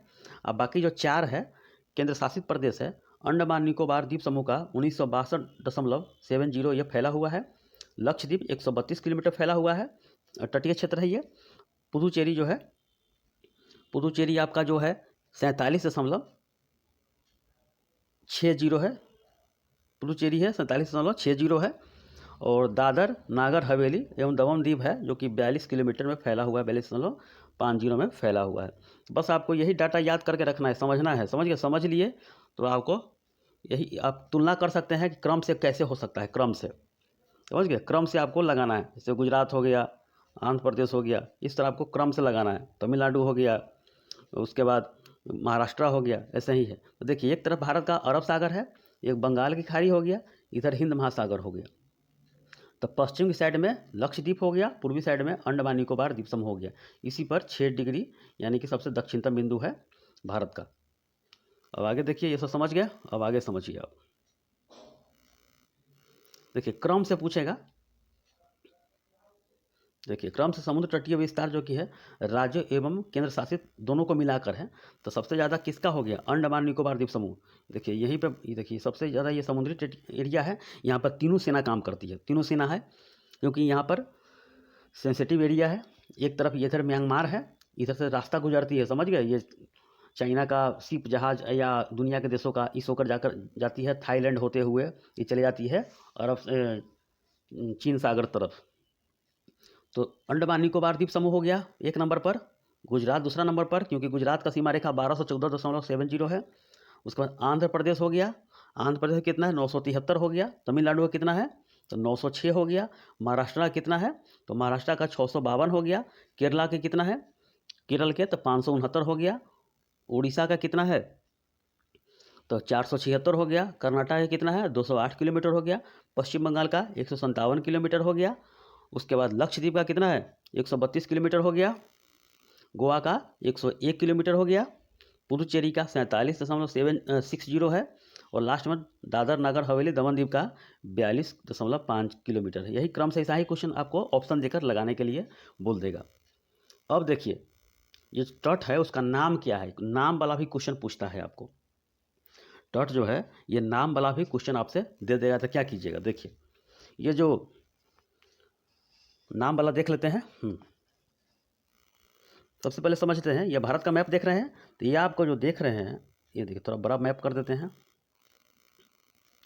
अब बाकी जो 4 है केंद्र शासित प्रदेश है, अंडमान निकोबार द्वीप समूह का 1962.70 यह फैला हुआ है। लक्षद्वीप 132 किलोमीटर फैला हुआ है, तटीय क्षेत्र है ये। पुदुचेरी जो है, पुदुचेरी आपका जो है 47.60 है, पुदुचेरी है 47.60 है। और दादर नागर हवेली एवं दमन द्वीप है जो कि 42 किलोमीटर में फैला हुआ है, 42.50 में फैला हुआ है। बस आपको यही डाटा याद करके रखना है, समझना है, समझ गए। समझ लिए तो आपको यही आप तुलना कर सकते हैं कि क्रम से कैसे हो सकता है, क्रम से, समझ गए। क्रम से आपको लगाना है, जैसे गुजरात हो गया, आंध्र प्रदेश हो गया, इस तरह आपको क्रम से लगाना है। तमिलनाडु हो गया, उसके बाद महाराष्ट्र हो गया, ऐसे ही है। तो देखिए, एक तरफ भारत का अरब सागर है, एक बंगाल की खाड़ी हो गया, इधर हिंद महासागर हो गया। तो पश्चिम की साइड में लक्षद्वीप हो गया, पूर्वी साइड में अंडमान निकोबार द्वीप समूह हो गया। इसी पर 6 डिग्री यानी कि सबसे दक्षिणतम बिंदु है भारत का। अब आगे देखिए, ये सब समझ गया, अब आगे समझिए आप। देखिए, क्रम से पूछेगा। देखिए, क्रम से समुद्र तटीय विस्तार जो कि है राज्य एवं केंद्र शासित दोनों को मिलाकर है, तो सबसे ज़्यादा किसका हो गया, अंडमान निकोबार द्वीप समूह। देखिए, यहीं पे देखिए सबसे ज़्यादा ये समुद्री एरिया है, यहाँ पर तीनों सेना काम करती है, तीनों सेना है, क्योंकि यहाँ पर सेंसिटिव एरिया है। एक तरफ इधर म्यांमार है, इधर से रास्ता गुजरती है, समझ गए। ये चाइना का शिप जहाज या दुनिया के देशों का इस होकर जाती है, थाईलैंड होते हुए ये चली जाती है अरब चीन सागर तरफ। तो अंडमान निकोबार द्वीप समूह हो गया 1 नंबर पर, गुजरात दूसरा नंबर पर, क्योंकि गुजरात का सीमा रेखा 1214.70 है। उसके बाद आंध्र प्रदेश हो गया, आंध्र प्रदेश कितना है, 973 हो गया। तमिलनाडु का कितना है, तो 906 हो गया। महाराष्ट्र का कितना है, तो महाराष्ट्र का 652 हो गया। केरला के कितना है, केरल के तो 569 हो गया। उड़ीसा का कितना है, तो 476 हो गया। कर्नाटक का कितना है, 208 किलोमीटर हो गया। पश्चिम बंगाल का 157 किलोमीटर हो गया। उसके बाद लक्षद्वीप का कितना है, 132 किलोमीटर हो गया। गोवा का 101 किलोमीटर हो गया। पुदुचेरी का 47.760 है। और लास्ट में दादर नगर हवेली दमन द्वीप का 42.5 किलोमीटर है। यही क्रम से ऐसा ही क्वेश्चन आपको ऑप्शन देकर लगाने के लिए बोल देगा। अब देखिए ये तट है उसका नाम क्या है, नाम वाला भी क्वेश्चन पूछता है आपको। तट जो है ये नाम वाला भी क्वेश्चन आपसे दे देगा, तो क्या कीजिएगा, देखिए ये जो नाम वाला देख लेते हैं। सबसे पहले समझते हैं, ये भारत का मैप देख रहे हैं, तो ये आपको जो देख रहे हैं, ये देखिए थोड़ा बड़ा मैप कर देते हैं।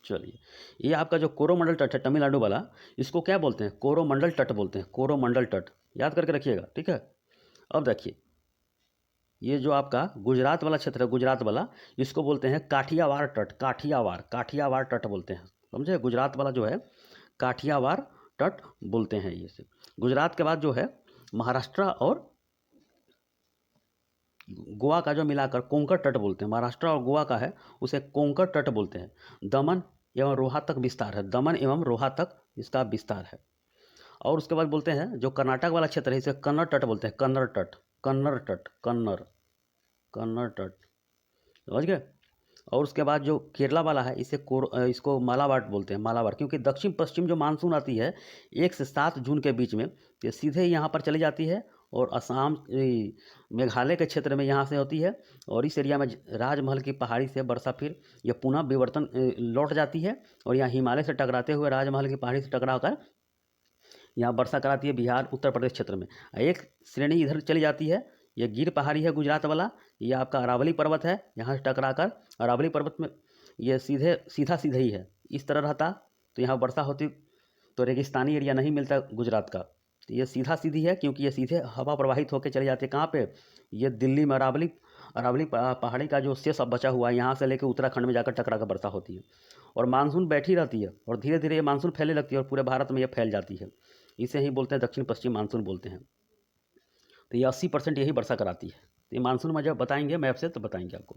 चलिए, ये आपका जो कोरोमंडल तट है तमिलनाडु वाला, इसको क्या बोलते हैं, कोरोमंडल तट बोलते हैं, कोरोमंडल तट, याद करके रखिएगा, ठीक है। अब देखिए ये जो आपका गुजरात वाला क्षेत्र है, गुजरात वाला, इसको बोलते हैं काठियावाड़ तट, काठियावाड़ तट बोलते हैं, समझे। गुजरात वाला जो है काठियावाड़ तट बोलते हैं ये से। गुजरात के बाद जो है महाराष्ट्र और गोवा का जो मिलाकर कोंकण तट बोलते हैं, महाराष्ट्र और गोवा का है उसे कोंकण तट बोलते हैं। दमन एवं रोहा तक विस्तार है, दमन एवं रोहा तक इसका विस्तार है। और उसके बाद बोलते हैं जो कर्नाटक वाला क्षेत्र है इसे कन्नड़ तट बोलते हैं, कन्नड़ तट, कन्नड़ तट, कन्नड़ तट, समझ गए। और उसके बाद जो केरला वाला है इसे इसको मालाबार बोलते हैं, मालाबार, क्योंकि दक्षिण पश्चिम जो मानसून आती है 1 से 7 जून के बीच में, ये सीधे यहाँ पर चली जाती है और असम मेघालय के क्षेत्र में यहाँ से होती है। और इस एरिया में राजमहल की पहाड़ी से वर्षा फिर यह पुनः विवर्तन लौट जाती है और यहाँ हिमालय से टकराते हुए राजमहल की पहाड़ी से टकरा कर यहाँ वर्षा कराती है बिहार उत्तर प्रदेश क्षेत्र में। एक श्रेणी इधर चली जाती है, ये गिर पहाड़ी है गुजरात वाला, ये आपका अरावली पर्वत है, यहाँ से टकरा कर अरावली पर्वत में ये सीधा ही है, इस तरह रहता तो यहाँ वर्षा होती तो रेगिस्तानी एरिया नहीं मिलता गुजरात का। तो ये सीधी है क्योंकि ये सीधे हवा प्रवाहित होकर चले जाते हैं कहाँ पे, ये दिल्ली में अरावली पहाड़ी का जो शेष अब बचा हुआ है यहाँ से लेकर उत्तराखंड में जाकर टकरा कर वर्षा होती है। और मानसून बैठी रहती है और धीरे धीरे ये मानसून फैलने लगती है और पूरे भारत में ये फैल जाती है। इसे ही बोलते हैं दक्षिण पश्चिम मानसून बोलते हैं। तो ये 80% यही वर्षा कराती है। तो ये मानसून में जब बताएंगे मैप से तो बताएंगे आपको।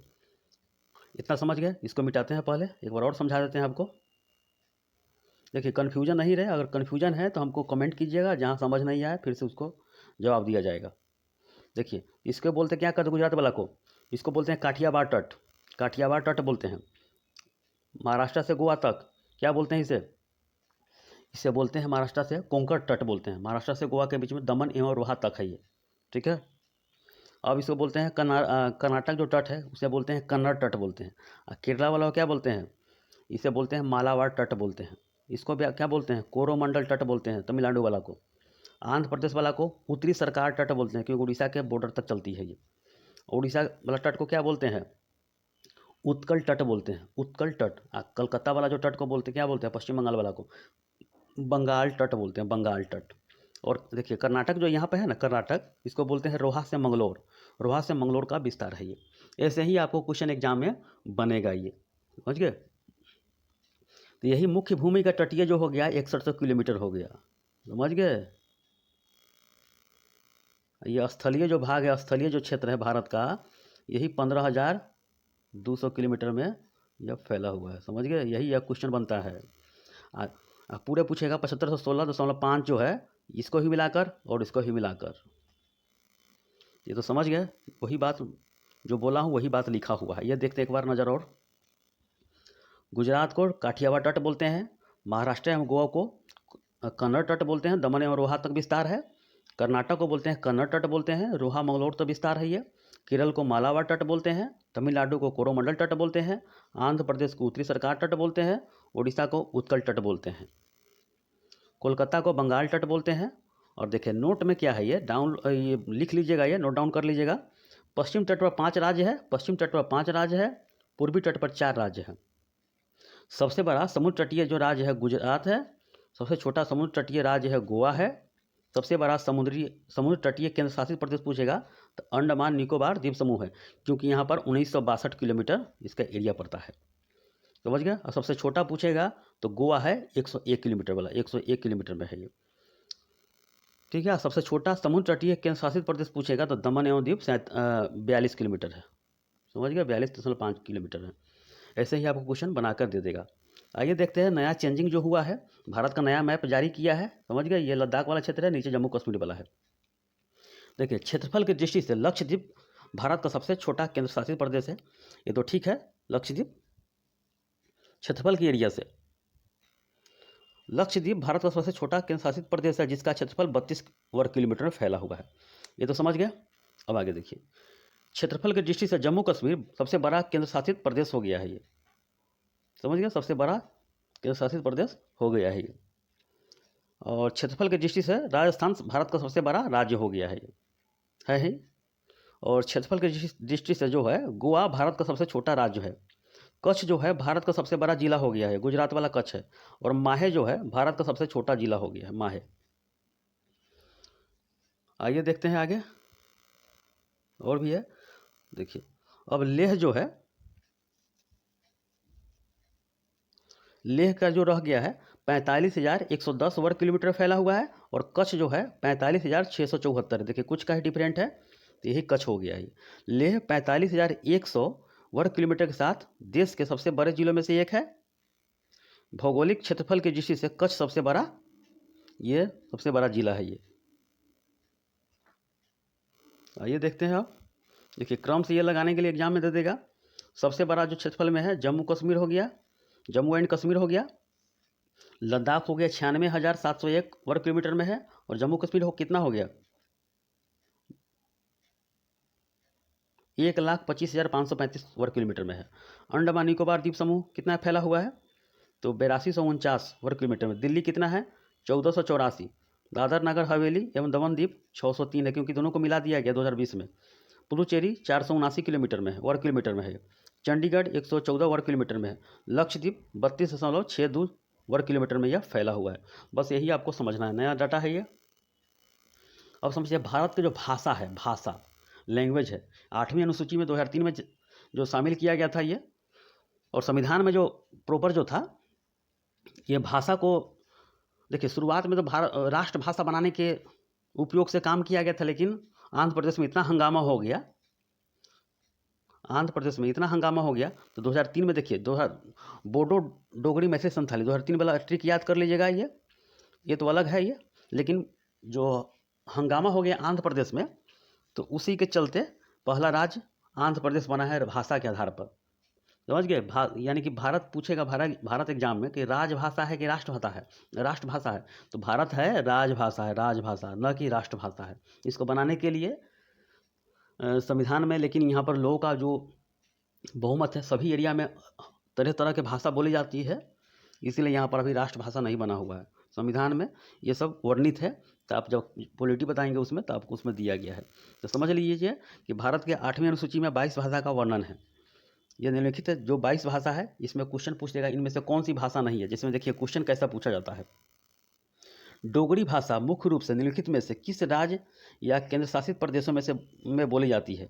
इतना समझ गए, इसको मिटाते हैं, पहले एक बार और समझा देते हैं आपको। देखिए कन्फ्यूजन नहीं रहे, अगर कन्फ्यूजन है तो हमको कमेंट कीजिएगा, जहाँ समझ नहीं आए फिर से उसको जवाब दिया जाएगा। देखिए इसको बोलते क्या करते गुजरात वाला को, इसको बोलते हैं काठियावाड़ तट, काठियावाड़ तट बोलते हैं। महाराष्ट्र से गोवा तक क्या बोलते हैं इसे बोलते हैं महाराष्ट्र से कोंकण तट बोलते हैं। महाराष्ट्र से गोवा के बीच में दमन एवं रोहा तक है ये, ठीक है। अब इसको बोलते हैं कर्नाटक जो तट है उसे बोलते हैं कन्नड़ तट बोलते हैं। केरला वाला को क्या बोलते हैं, इसे बोलते हैं मालाबार तट बोलते हैं। इसको भी क्या बोलते हैं, कोरोमंडल तट बोलते हैं तमिलनाडु वाला को। आंध्र प्रदेश वाला को उत्तरी सरकार तट बोलते हैं क्योंकि उड़ीसा के बॉर्डर तक चलती है ये। उड़ीसा वाला तट को क्या बोलते हैं, उत्कल तट बोलते हैं, उत्कल तट। कलकत्ता वाला जो तट को बोलते हैं क्या बोलते हैं, पश्चिम बंगाल वाला को बंगाल तट बोलते हैं, बंगाल तट। और देखिए कर्नाटक जो यहाँ पे है ना, कर्नाटक, इसको बोलते हैं रोहा से मंगलोर, रोहा से मंगलोर का विस्तार है ये। ऐसे ही आपको क्वेश्चन एग्जाम में बनेगा ये, समझ गए। तो यही मुख्य भूमि का तटीय जो हो गया 6100 किलोमीटर हो गया, समझ गए। ये स्थलीय जो भाग है, स्थलीय जो क्षेत्र है भारत का, यही 15,200 किलोमीटर में यह फैला हुआ है, समझ गए। यही यह क्वेश्चन बनता है। पूरे पूछेगा 7516.5 जो है, इसको ही मिलाकर और इसको ही मिलाकर। ये तो समझ गए, वही बात जो बोला हूँ वही बात लिखा हुआ है। ये देखते एक बार नज़र और। गुजरात को काठियावाड़ तट बोलते हैं, महाराष्ट्र एवं गोवा को कन्नड़ तट बोलते हैं, दमन एवं रोहा तक विस्तार है। कर्नाटक को बोलते हैं कन्नड़ तट बोलते हैं, रोहा मंगलोर तक विस्तार है ये। केरल को मालाबार तट बोलते हैं, तमिलनाडु को कोरोमंडल तट बोलते हैं, आंध्र प्रदेश को उत्तरी सरकार तट बोलते हैं, उड़ीसा को उत्कल तट बोलते हैं, कोलकाता को बंगाल तट बोलते हैं। और देखिए नोट में क्या है ये लिख लीजिएगा, ये नोट डाउन कर लीजिएगा। पश्चिम तट पर 5 राज्य है, पश्चिम तट पर 5 राज्य है, पूर्वी तट पर 4 राज्य है। सबसे बड़ा समुद्र तटीय जो राज्य है गुजरात है, सबसे छोटा समुद्र तटीय राज्य है गोवा है, सबसे बड़ा समुद्र तटीय केंद्र शासित प्रदेश पूछेगा तो अंडमान निकोबार द्वीप समूह है, क्योंकि यहाँ पर 1962 किलोमीटर इसका एरिया पड़ता है, समझ गया। और सबसे छोटा पूछेगा तो गोवा है 101 किलोमीटर वाला, 101 किलोमीटर में है ये, ठीक है। सबसे छोटा समुद्र तटीय केंद्र शासित प्रदेश पूछेगा तो दमन एवं द्वीप 42 किलोमीटर है, समझ गए, 42.5 किलोमीटर है। ऐसे ही आपको क्वेश्चन बनाकर दे देगा। आइए देखते हैं नया चेंजिंग जो हुआ है, भारत का नया मैप जारी किया है। समझ गए, ये लद्दाख वाला क्षेत्र है, नीचे जम्मू कश्मीर वाला है। देखिए, क्षेत्रफल की दृष्टि से लक्षद्वीप भारत का सबसे छोटा केंद्र शासित प्रदेश है। ये तो ठीक है, लक्षद्वीप क्षेत्रफल की एरिया से लक्षद्वीप भारत का सबसे छोटा केंद्र शासित प्रदेश है, जिसका क्षेत्रफल 32 वर्ग किलोमीटर में फैला हुआ है। ये तो समझ गए। अब आगे देखिए, क्षेत्रफल की दृष्टि से जम्मू कश्मीर सबसे बड़ा केंद्र शासित प्रदेश हो गया है। ये समझ गए, सबसे बड़ा केंद्र शासित प्रदेश हो गया है ये। और क्षेत्रफल की दृष्टि से राजस्थान भारत का सबसे बड़ा राज्य हो गया है ये, है ही। और क्षेत्रफल की दृष्टि से जो है गोवा भारत का सबसे छोटा राज्य है। कच्छ जो है भारत का सबसे बड़ा जिला हो गया है, गुजरात वाला कच्छ है। और माहे जो है भारत का सबसे छोटा जिला हो गया है, माहे। आइए देखते हैं आगे, और भी है। देखिए, अब लेह जो है, लेह का जो रह गया है 45,110 वर्ग किलोमीटर फैला हुआ है। और कच्छ जो है 45,674। देखिए, कुछ का ही डिफरेंट है, तो यही कच्छ हो गया है। लेह 45,100 वर्ग किलोमीटर के साथ देश के सबसे बड़े जिलों में से एक है। भौगोलिक क्षेत्रफल की दृष्टि से कच्छ सबसे बड़ा जिला है ये। आइए देखते हैं आप। देखिए, क्रम से ये लगाने के लिए एग्जाम में दे देगा। सबसे बड़ा जो क्षेत्रफल में है जम्मू कश्मीर हो गया, जम्मू एंड कश्मीर हो गया। लद्दाख हो गया 96,701 वर्ग किलोमीटर में है। और जम्मू कश्मीर हो कितना हो गया, 1,25,535 वर्ग किलोमीटर में है। अंडमान निकोबार द्वीप समूह कितना फैला हुआ है, तो 8249 वर्ग किलोमीटर में। दिल्ली कितना है, 1484। दादर नगर हवेली एवं दमन द्वीप 603 है, क्योंकि दोनों को मिला दिया गया 2020 में। पुडुचेरी 479 किलोमीटर में है, वर्ग किलोमीटर में है। चंडीगढ़ 114 वर्ग किलोमीटर में है। लक्षद्वीप 32.62 वर्ग किलोमीटर में यह फैला हुआ है। बस यही आपको समझना है, नया डाटा है ये। अब समझिए, भारत की जो भाषा है, भाषा लैंग्वेज है, 8वीं अनुसूची में 2003 में जो शामिल किया गया था ये। और संविधान में जो प्रॉपर जो था ये भाषा को, देखिए शुरुआत में तो राष्ट्रभाषा बनाने के उपयोग से काम किया गया था, लेकिन आंध्र प्रदेश में इतना हंगामा हो गया, तो 2003 में देखिए, बोडो डोगरी मैसेज संथाली 2003 वाला ट्रिक याद कर लीजिएगा। ये तो अलग है ये, लेकिन जो हंगामा हो गया आंध्र प्रदेश में, तो उसी के चलते पहला राज्य आंध्र प्रदेश बना है भाषा के आधार पर। समझ गए, यानी कि भारत पूछेगा, भारत एग्जाम में कि राजभाषा है कि राष्ट्रभाषा है, राष्ट्रभाषा है, तो भारत है राजभाषा है, राजभाषा न कि राष्ट्रभाषा है। इसको बनाने के लिए संविधान में, लेकिन यहाँ पर लोगों का जो बहुमत है, सभी एरिया में तरह तरह की भाषा बोली जाती है, इसीलिए यहाँ पर अभी राष्ट्रभाषा नहीं बना हुआ है। संविधान में ये सब वर्णित है, तो आप जब पॉलिटी बताएंगे उसमें, तो आपको उसमें दिया गया है। तो समझ लीजिए कि भारत के 8वीं अनुसूची में 22 भाषा का वर्णन है। ये निम्नलिखित है जो 22 भाषा है, इसमें क्वेश्चन पूछ देगा इनमें से कौन सी भाषा नहीं है। जिसमें देखिए क्वेश्चन कैसा पूछा जाता है, डोगरी भाषा मुख्य रूप से निम्नलिखित में से किस राज्य या केंद्र शासित प्रदेशों में बोली जाती है।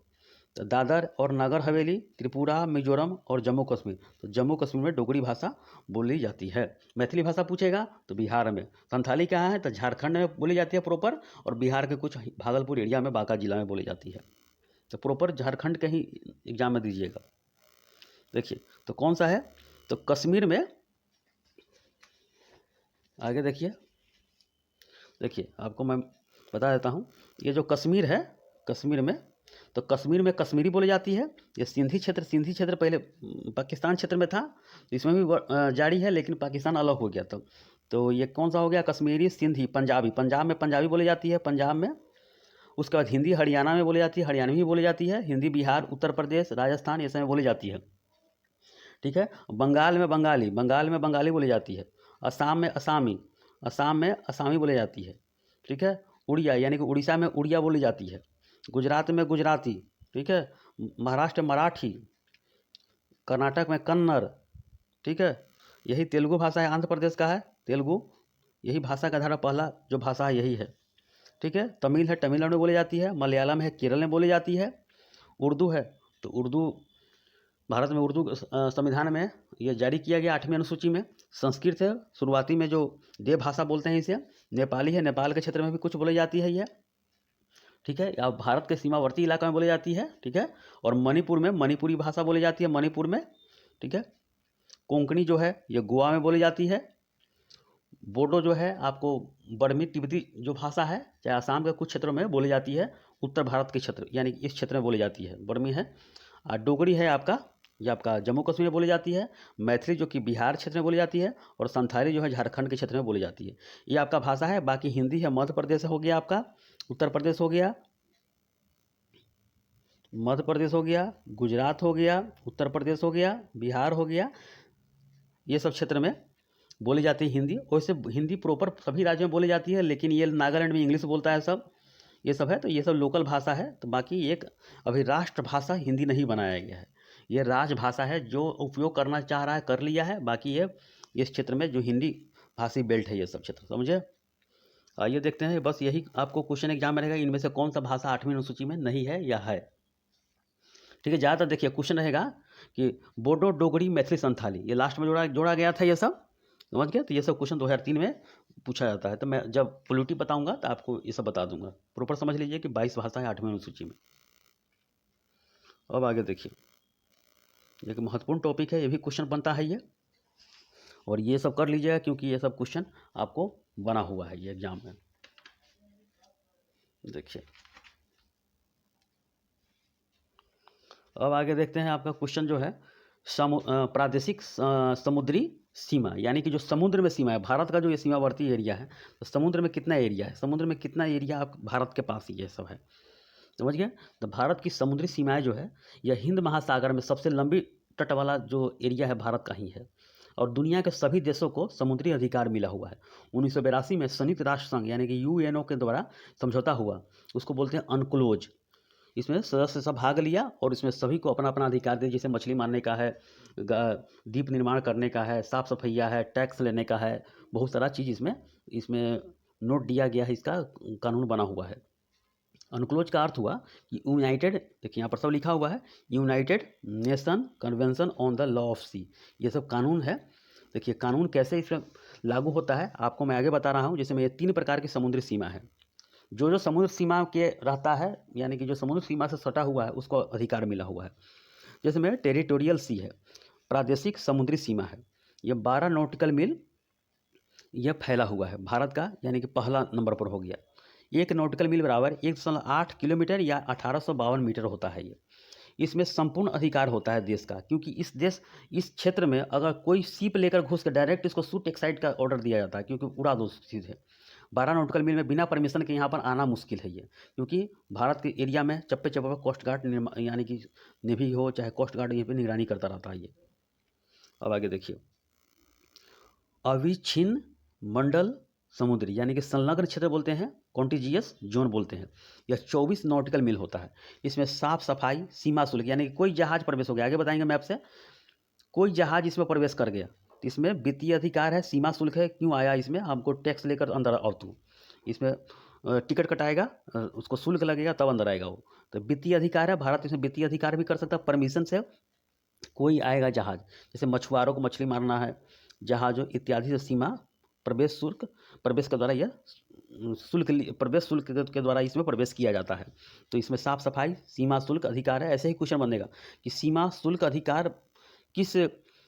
तो दादर और नगर हवेली, त्रिपुरा, मिजोरम और जम्मू कश्मीर। तो जम्मू कश्मीर में डोगरी भाषा बोली जाती है। मैथिली भाषा पूछेगा तो बिहार में। संथाली कहाँ है, तो झारखंड में बोली जाती है प्रॉपर, और बिहार के कुछ भागलपुर एरिया में, बांका जिला में बोली जाती है। तो प्रॉपर झारखंड के ही एग्जाम में दीजिएगा। देखिए, तो कौन सा है, तो कश्मीर में, आगे देखिए आपको मैं बता देता हूँ। ये जो कश्मीर है, कश्मीर में, तो कश्मीर में कश्मीरी बोली जाती है। ये सिंधी क्षेत्र पहले पाकिस्तान क्षेत्र में था, तो इसमें भी जारी है, लेकिन पाकिस्तान अलग हो गया था। तो ये कौन सा हो गया, कश्मीरी, सिंधी, पंजाबी। पंजाब में पंजाबी बोली जाती है, पंजाब में। उसके बाद हिंदी हरियाणा में बोली जाती है, हरियाणवी बोली जाती है। हिंदी बिहार, उत्तर प्रदेश, राजस्थान, ये सब में बोली जाती है। ठीक है। बंगाल में बंगाली बोली जाती है। असम में असामी बोली जाती है। ठीक है। उड़िया, यानी कि उड़ीसा में उड़िया बोली जाती है। गुजरात में गुजराती। ठीक है। महाराष्ट्र में मराठी, कर्नाटक में कन्नड़। ठीक है। यही तेलुगु भाषा है, आंध्र प्रदेश का है तेलुगु। यही भाषा का धारा पहला जो भाषा है यही है। ठीक है। तमिल है, तमिलनाडु में बोली जाती है। मलयालम है, केरल में बोली जाती है। उर्दू है, तो उर्दू भारत में उर्दू संविधान में ये जारी किया गया 8वीं अनुसूची में। संस्कृत है, शुरुआती में जो देव भाषा बोलते हैं इसे। नेपाली है, नेपाल के क्षेत्र में भी कुछ बोली जाती है ये। ठीक है, या भारत के सीमावर्ती इलाका में बोली जाती है, ठीक है। और मणिपुर में मणिपुरी भाषा बोली जाती है, मणिपुर में, ठीक है। कोंकणी जो है ये गोवा में बोली जाती है। बोडो जो है आपको बर्मी तिब्बती जो भाषा है, चाहे आसाम के कुछ क्षेत्रों में बोली जाती है, उत्तर भारत के क्षेत्र यानी इस क्षेत्र में बोली जाती है, बर्मी है। और डोगरी है आपका, ये आपका जम्मू कश्मीर में बोली जाती है। मैथिली जो कि बिहार क्षेत्र में बोली जाती है, और संथाली जो है झारखंड के क्षेत्र में बोली जाती है। ये आपका भाषा है। बाकी हिंदी है, मध्य प्रदेश हो गया आपका, उत्तर प्रदेश हो गया, मध्य प्रदेश हो गया, गुजरात हो गया, उत्तर प्रदेश हो गया, बिहार हो गया, ये सब क्षेत्र में बोली जाती है हिंदी। वैसे हिंदी प्रॉपर सभी राज्यों में बोली जाती है, लेकिन ये नागालैंड में इंग्लिश बोलता है सब, ये सब है। तो ये सब लोकल भाषा है। तो बाकी एक अभी राष्ट्रभाषा हिंदी नहीं बनाया गया है, ये राजभाषा है। जो उपयोग करना चाह रहा है कर लिया है। बाकी ये इस क्षेत्र में जो हिंदी भाषी बेल्ट है, ये सब क्षेत्र, समझे। आइए देखते हैं, बस यही आपको क्वेश्चन एग्जाम में रहेगा, इनमें से कौन सा भाषा 8वीं अनुसूची में नहीं है या है, ठीक है। ज़्यादातर देखिए क्वेश्चन रहेगा कि बोडो, डोगरी, मैथिली, संथाली, ये लास्ट में जोड़ा गया था, ये सब समझ गया। तो ये सब क्वेश्चन 2003 में पूछा जाता है। तो मैं जब पोलिटी बताऊंगा तो आपको ये सब बता दूंगा। प्रॉपर समझ लीजिए कि 22 भाषाएं 8वीं अनुसूची में। अब आगे देखिए, एक महत्वपूर्ण टॉपिक है, ये भी क्वेश्चन बनता है ये, और ये सब कर लीजिएगा क्योंकि ये सब क्वेश्चन आपको बना हुआ है ये एग्जाम में। देखिए अब आगे देखते हैं, आपका क्वेश्चन जो है प्रादेशिक समुद्री सीमा, यानी कि जो समुद्र में सीमा है भारत का, जो ये सीमावर्ती एरिया है, तो समुद्र में कितना एरिया है, समुद्र में कितना एरिया आप भारत के पास ही ये सब है, समझ गए। तो भारत की समुद्री सीमाएं जो है, यह हिंद महासागर में सबसे लंबी तट वाला जो एरिया है भारत का ही है, और दुनिया के सभी देशों को समुद्री अधिकार मिला हुआ है। 1982 में संयुक्त राष्ट्र संघ यानी कि यूएनओ के द्वारा समझौता हुआ, उसको बोलते हैं अनक्लोज। इसमें सदस्य सब भाग लिया और इसमें सभी को अपना अपना अधिकार दिया, जैसे मछली मारने का है, द्वीप निर्माण करने का है, साफ सफैया है, टैक्स लेने का है, बहुत सारा चीज़ इसमें इसमें नोट दिया गया है, इसका कानून बना हुआ है। अनक्लोज का अर्थ हुआ कि यूनाइटेड, देखिए यहाँ पर सब लिखा हुआ है, United Nation Convention on the law of sea, ये सब कानून है। देखिए कानून कैसे इसमें लागू होता है आपको मैं आगे बता रहा हूँ। जैसे में ये 3 प्रकार की समुद्री सीमा है, जो समुद्र सीमा के रहता है, यानी कि जो समुद्र सीमा से सटा हुआ है उसको अधिकार मिला हुआ है। जैसे में टेरिटोरियल सी है, प्रादेशिक समुद्री सीमा है, ये 12 नॉटिकल मील यह फैला हुआ है भारत का, यानी कि पहला नंबर पर हो गया। 1 नॉटिकल मील बराबर 1.8 किलोमीटर या 1852 मीटर होता है ये। इसमें संपूर्ण अधिकार होता है देश का, क्योंकि इस क्षेत्र में अगर कोई सीप लेकर घुस के डायरेक्ट इसको शूट एक्साइड का ऑर्डर दिया जाता है, क्योंकि उड़ा दो सीधे। 12 नॉटिकल मील में बिना परमिशन के यहाँ पर आना मुश्किल है ये, क्योंकि भारत के एरिया में चप्पे चप्पे पर कोस्ट गार्ड यानी कि नेवी हो चाहे कोस्ट गार्ड यहाँ पे निगरानी करता रहता है ये। अब आगे देखिए, अविच्छिन्न मंडल समुद्री यानी कि संलग्न क्षेत्र बोलते हैं, कॉन्टिजियस जोन बोलते हैं। यह 24 नॉटिकल मील होता है। इसमें साफ सफाई, सीमा शुल्क, यानी कि कोई जहाज प्रवेश हो गया, आगे बताएंगे मैप से, कोई जहाज इसमें प्रवेश कर गया तो इसमें वित्तीय अधिकार है, सीमा शुल्क है, क्यों आया इसमें, हमको टैक्स लेकर अंदर आओ तू, इसमें टिकट कटाएगा, उसको शुल्क लगेगा तब अंदर आएगा वो। तो वित्तीय अधिकार है, भारत इसमें वित्तीय अधिकार भी कर सकता है परमिशन से। कोई आएगा जहाज, जैसे मछुआरों को मछली मारना है, जहाजों इत्यादि से सीमा प्रवेश शुल्क, प्रवेश के द्वारा यह शुल्क, प्रवेश शुल्क के द्वारा इसमें प्रवेश किया जाता है। तो इसमें साफ सफाई, सीमा शुल्क अधिकार है। ऐसे ही क्वेश्चन बनेगा कि सीमा शुल्क अधिकार किस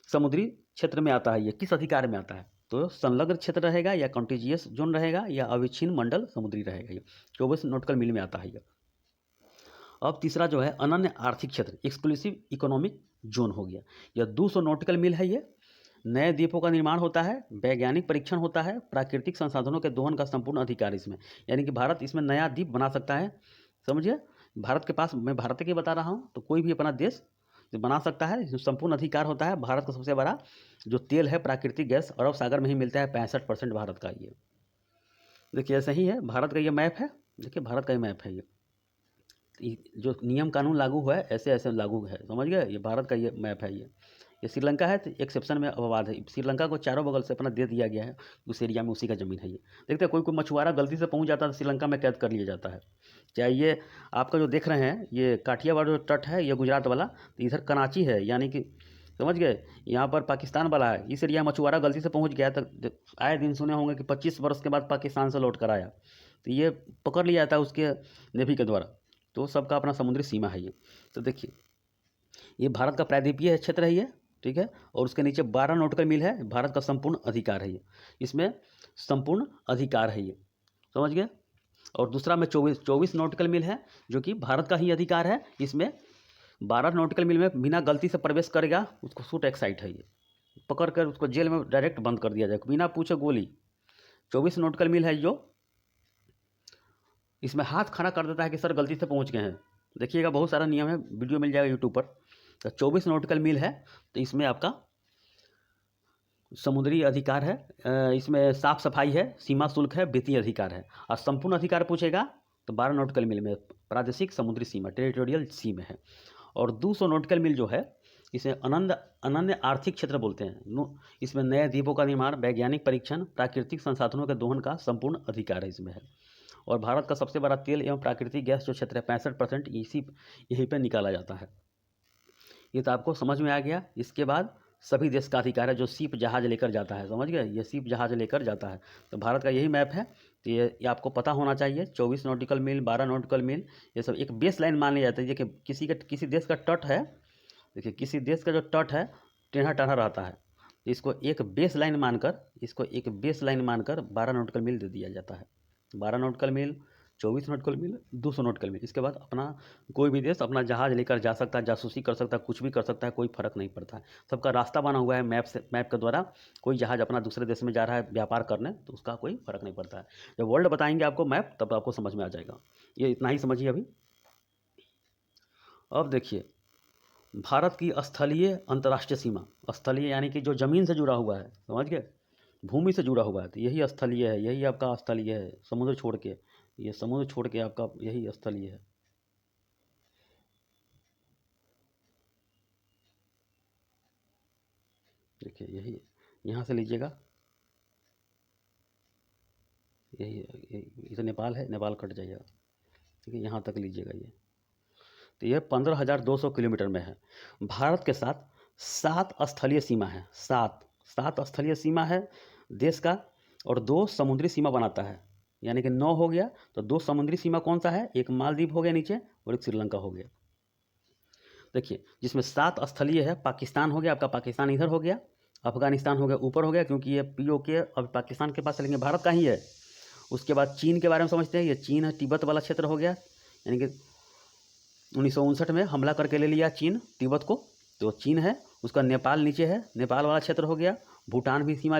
समुद्री क्षेत्र में आता है, ये किस अधिकार में आता है, तो संलग्न क्षेत्र रहेगा या कॉन्टिजियस जोन रहेगा या अविच्छिन्न मंडल समुद्री रहेगा, ये 24 नॉटिकल मील में आता है ये। अब तीसरा जो है अनन्य आर्थिक क्षेत्र, एक्सक्लूसिव इकोनॉमिक जोन हो गया, यह 200 नॉटिकल मील है। ये नए द्वीपों का निर्माण होता है, वैज्ञानिक परीक्षण होता है, प्राकृतिक संसाधनों के दोहन का संपूर्ण अधिकार इसमें, यानी कि भारत इसमें नया द्वीप बना सकता है, समझिए। भारत के पास, मैं भारत के बता रहा हूँ, तो कोई भी अपना देश बना सकता है, इसमें संपूर्ण अधिकार होता है। भारत का सबसे बड़ा जो तेल है प्राकृतिक गैस अरब सागर में ही मिलता है, 65% भारत का ये। देखिए ऐसा ही है, भारत का ये मैप है, देखिए भारत का ये मैप है, ये जो नियम कानून लागू हुआ है ऐसे ऐसे लागू है, समझ गए। ये भारत का ये मैप है, ये श्रीलंका है तो एक सेक्शन में अपवाद है, श्रीलंका को चारों बगल से अपना दे दिया गया है, उस एरिया में उसी का ज़मीन है ये। देखते हैं कोई मछुआरा गलती से पहुंच जाता है तो श्रीलंका में कैद कर लिया जाता है। चाहे ये आपका जो देख रहे हैं ये काठियावाड़ जो तट है, ये गुजरात वाला, तो इधर कराची है, यानी कि समझ गए, यहाँ पर पाकिस्तान वाला है। इस एरिया मछुआरा गलती से पहुँच गया तो आए दिन सुने होंगे कि 25 वर्ष के बाद पाकिस्तान से लौट कर आया, तो ये पकड़ लिया जाता है उसके नेवी के द्वारा। तो सबका अपना समुद्री सीमा है ये। तो देखिए ये भारत का प्रायद्वीपीय क्षेत्र है ये, ठीक है, और उसके नीचे 12 नॉटिकल मील है, भारत का संपूर्ण अधिकार है ये, इसमें संपूर्ण अधिकार है ये, समझ गए। और दूसरा में 24 नॉटिकल मील है जो कि भारत का ही अधिकार है, इसमें 12 नॉटिकल मील में बिना गलती से प्रवेश करेगा उसको शूट एक्साइट है ये, पकड़ कर उसको जेल में डायरेक्ट बंद कर दिया जाएगा बिना पूछे गोली। 24 नॉटिकल मील है जो इसमें हाथ खड़ा कर देता है कि सर गलती से पहुंच गए हैं। देखिएगा बहुत सारा नियम है, वीडियो मिल जाएगा यूट्यूब पर। तो 24 नॉटिकल मील है तो इसमें आपका समुद्री अधिकार है, इसमें साफ सफाई है, सीमा शुल्क है, वित्तीय अधिकार है। और संपूर्ण अधिकार पूछेगा तो 12 नॉटिकल मील में प्रादेशिक समुद्री सीमा टेरिटोरियल सी में है। और 200 नॉटिकल मील जो है इसे अनन्य आर्थिक क्षेत्र बोलते हैं। इसमें नए द्वीपों का निर्माण, वैज्ञानिक परीक्षण, प्राकृतिक संसाधनों के दोहन का संपूर्ण अधिकार है इसमें है। और भारत का सबसे बड़ा तेल एवं प्राकृतिक गैस जो क्षेत्र है 65% यहीं पर निकाला जाता है। ये तो आपको समझ में आ गया। इसके बाद सभी देश का अधिकार है जो सीप जहाज लेकर जाता है, समझ गए, ये सीप जहाज लेकर जाता है। तो भारत का यही मैप है, तो ये आपको पता होना चाहिए। 24 नॉटिकल मील, 12 नॉटिकल मील, ये सब एक बेस लाइन मान लिया जाता है। देखिए किसी देश का तट है, देखिए किसी देश का जो तट है टेढ़ा टेढ़ा रहता है, इसको एक बेस लाइन मानकर 12 नॉटिकल मील दे दिया जाता है। 12 नॉटिकल मील, 24 नॉटिकल मील, 200 नॉटिकल मील। इसके बाद अपना कोई भी देश अपना जहाज लेकर जा सकता है, जासूसी कर सकता है, कुछ भी कर सकता है, कोई फर्क नहीं पड़ता है। सबका रास्ता बना हुआ है मैप के द्वारा। कोई जहाज अपना दूसरे देश में जा रहा है व्यापार करने तो उसका कोई फर्क नहीं पड़ता है। जब वर्ल्ड बताएंगे आपको मैप तब आपको समझ में आ जाएगा। ये इतना ही समझिए अभी। अब देखिए भारत की स्थलीय अंतर्राष्ट्रीय सीमा, स्थलीय यानी कि जो ज़मीन से जुड़ा हुआ है, समझ गए, भूमि से जुड़ा हुआ है, तो यही स्थलीय है, यही आपका स्थलीय है। समुद्र छोड़ के, ये समुद्र छोड़ के आपका यही स्थलीय है। देखिए यही, यहाँ से लीजिएगा, यही तो नेपाल है, नेपाल कट जाइएगा, ठीक है, यहाँ तक लीजिएगा ये। तो यह 15,200 किलोमीटर में है। भारत के साथ 7 स्थलीय सीमा है, 7 स्थलीय सीमा है देश का, और 2 समुद्री सीमा बनाता है, यानी कि 9 हो गया। तो 2 समुद्री सीमा कौन सा है, एक मालदीव हो गया नीचे और एक श्रीलंका हो गया। देखिए जिसमें 7 स्थलीय है, पाकिस्तान हो गया आपका, पाकिस्तान इधर हो गया, अफगानिस्तान हो गया ऊपर हो गया, क्योंकि ये POK अब पाकिस्तान के पास चलेंगे, भारत का ही है। उसके बाद चीन के बारे में समझते हैं, ये चीन है, तिब्बत वाला क्षेत्र हो गया, यानी कि 1959 में हमला करके ले लिया चीन तिब्बत को, तो चीन है। उसका नेपाल नीचे है, नेपाल वाला क्षेत्र हो गया। भूटान भी सीमा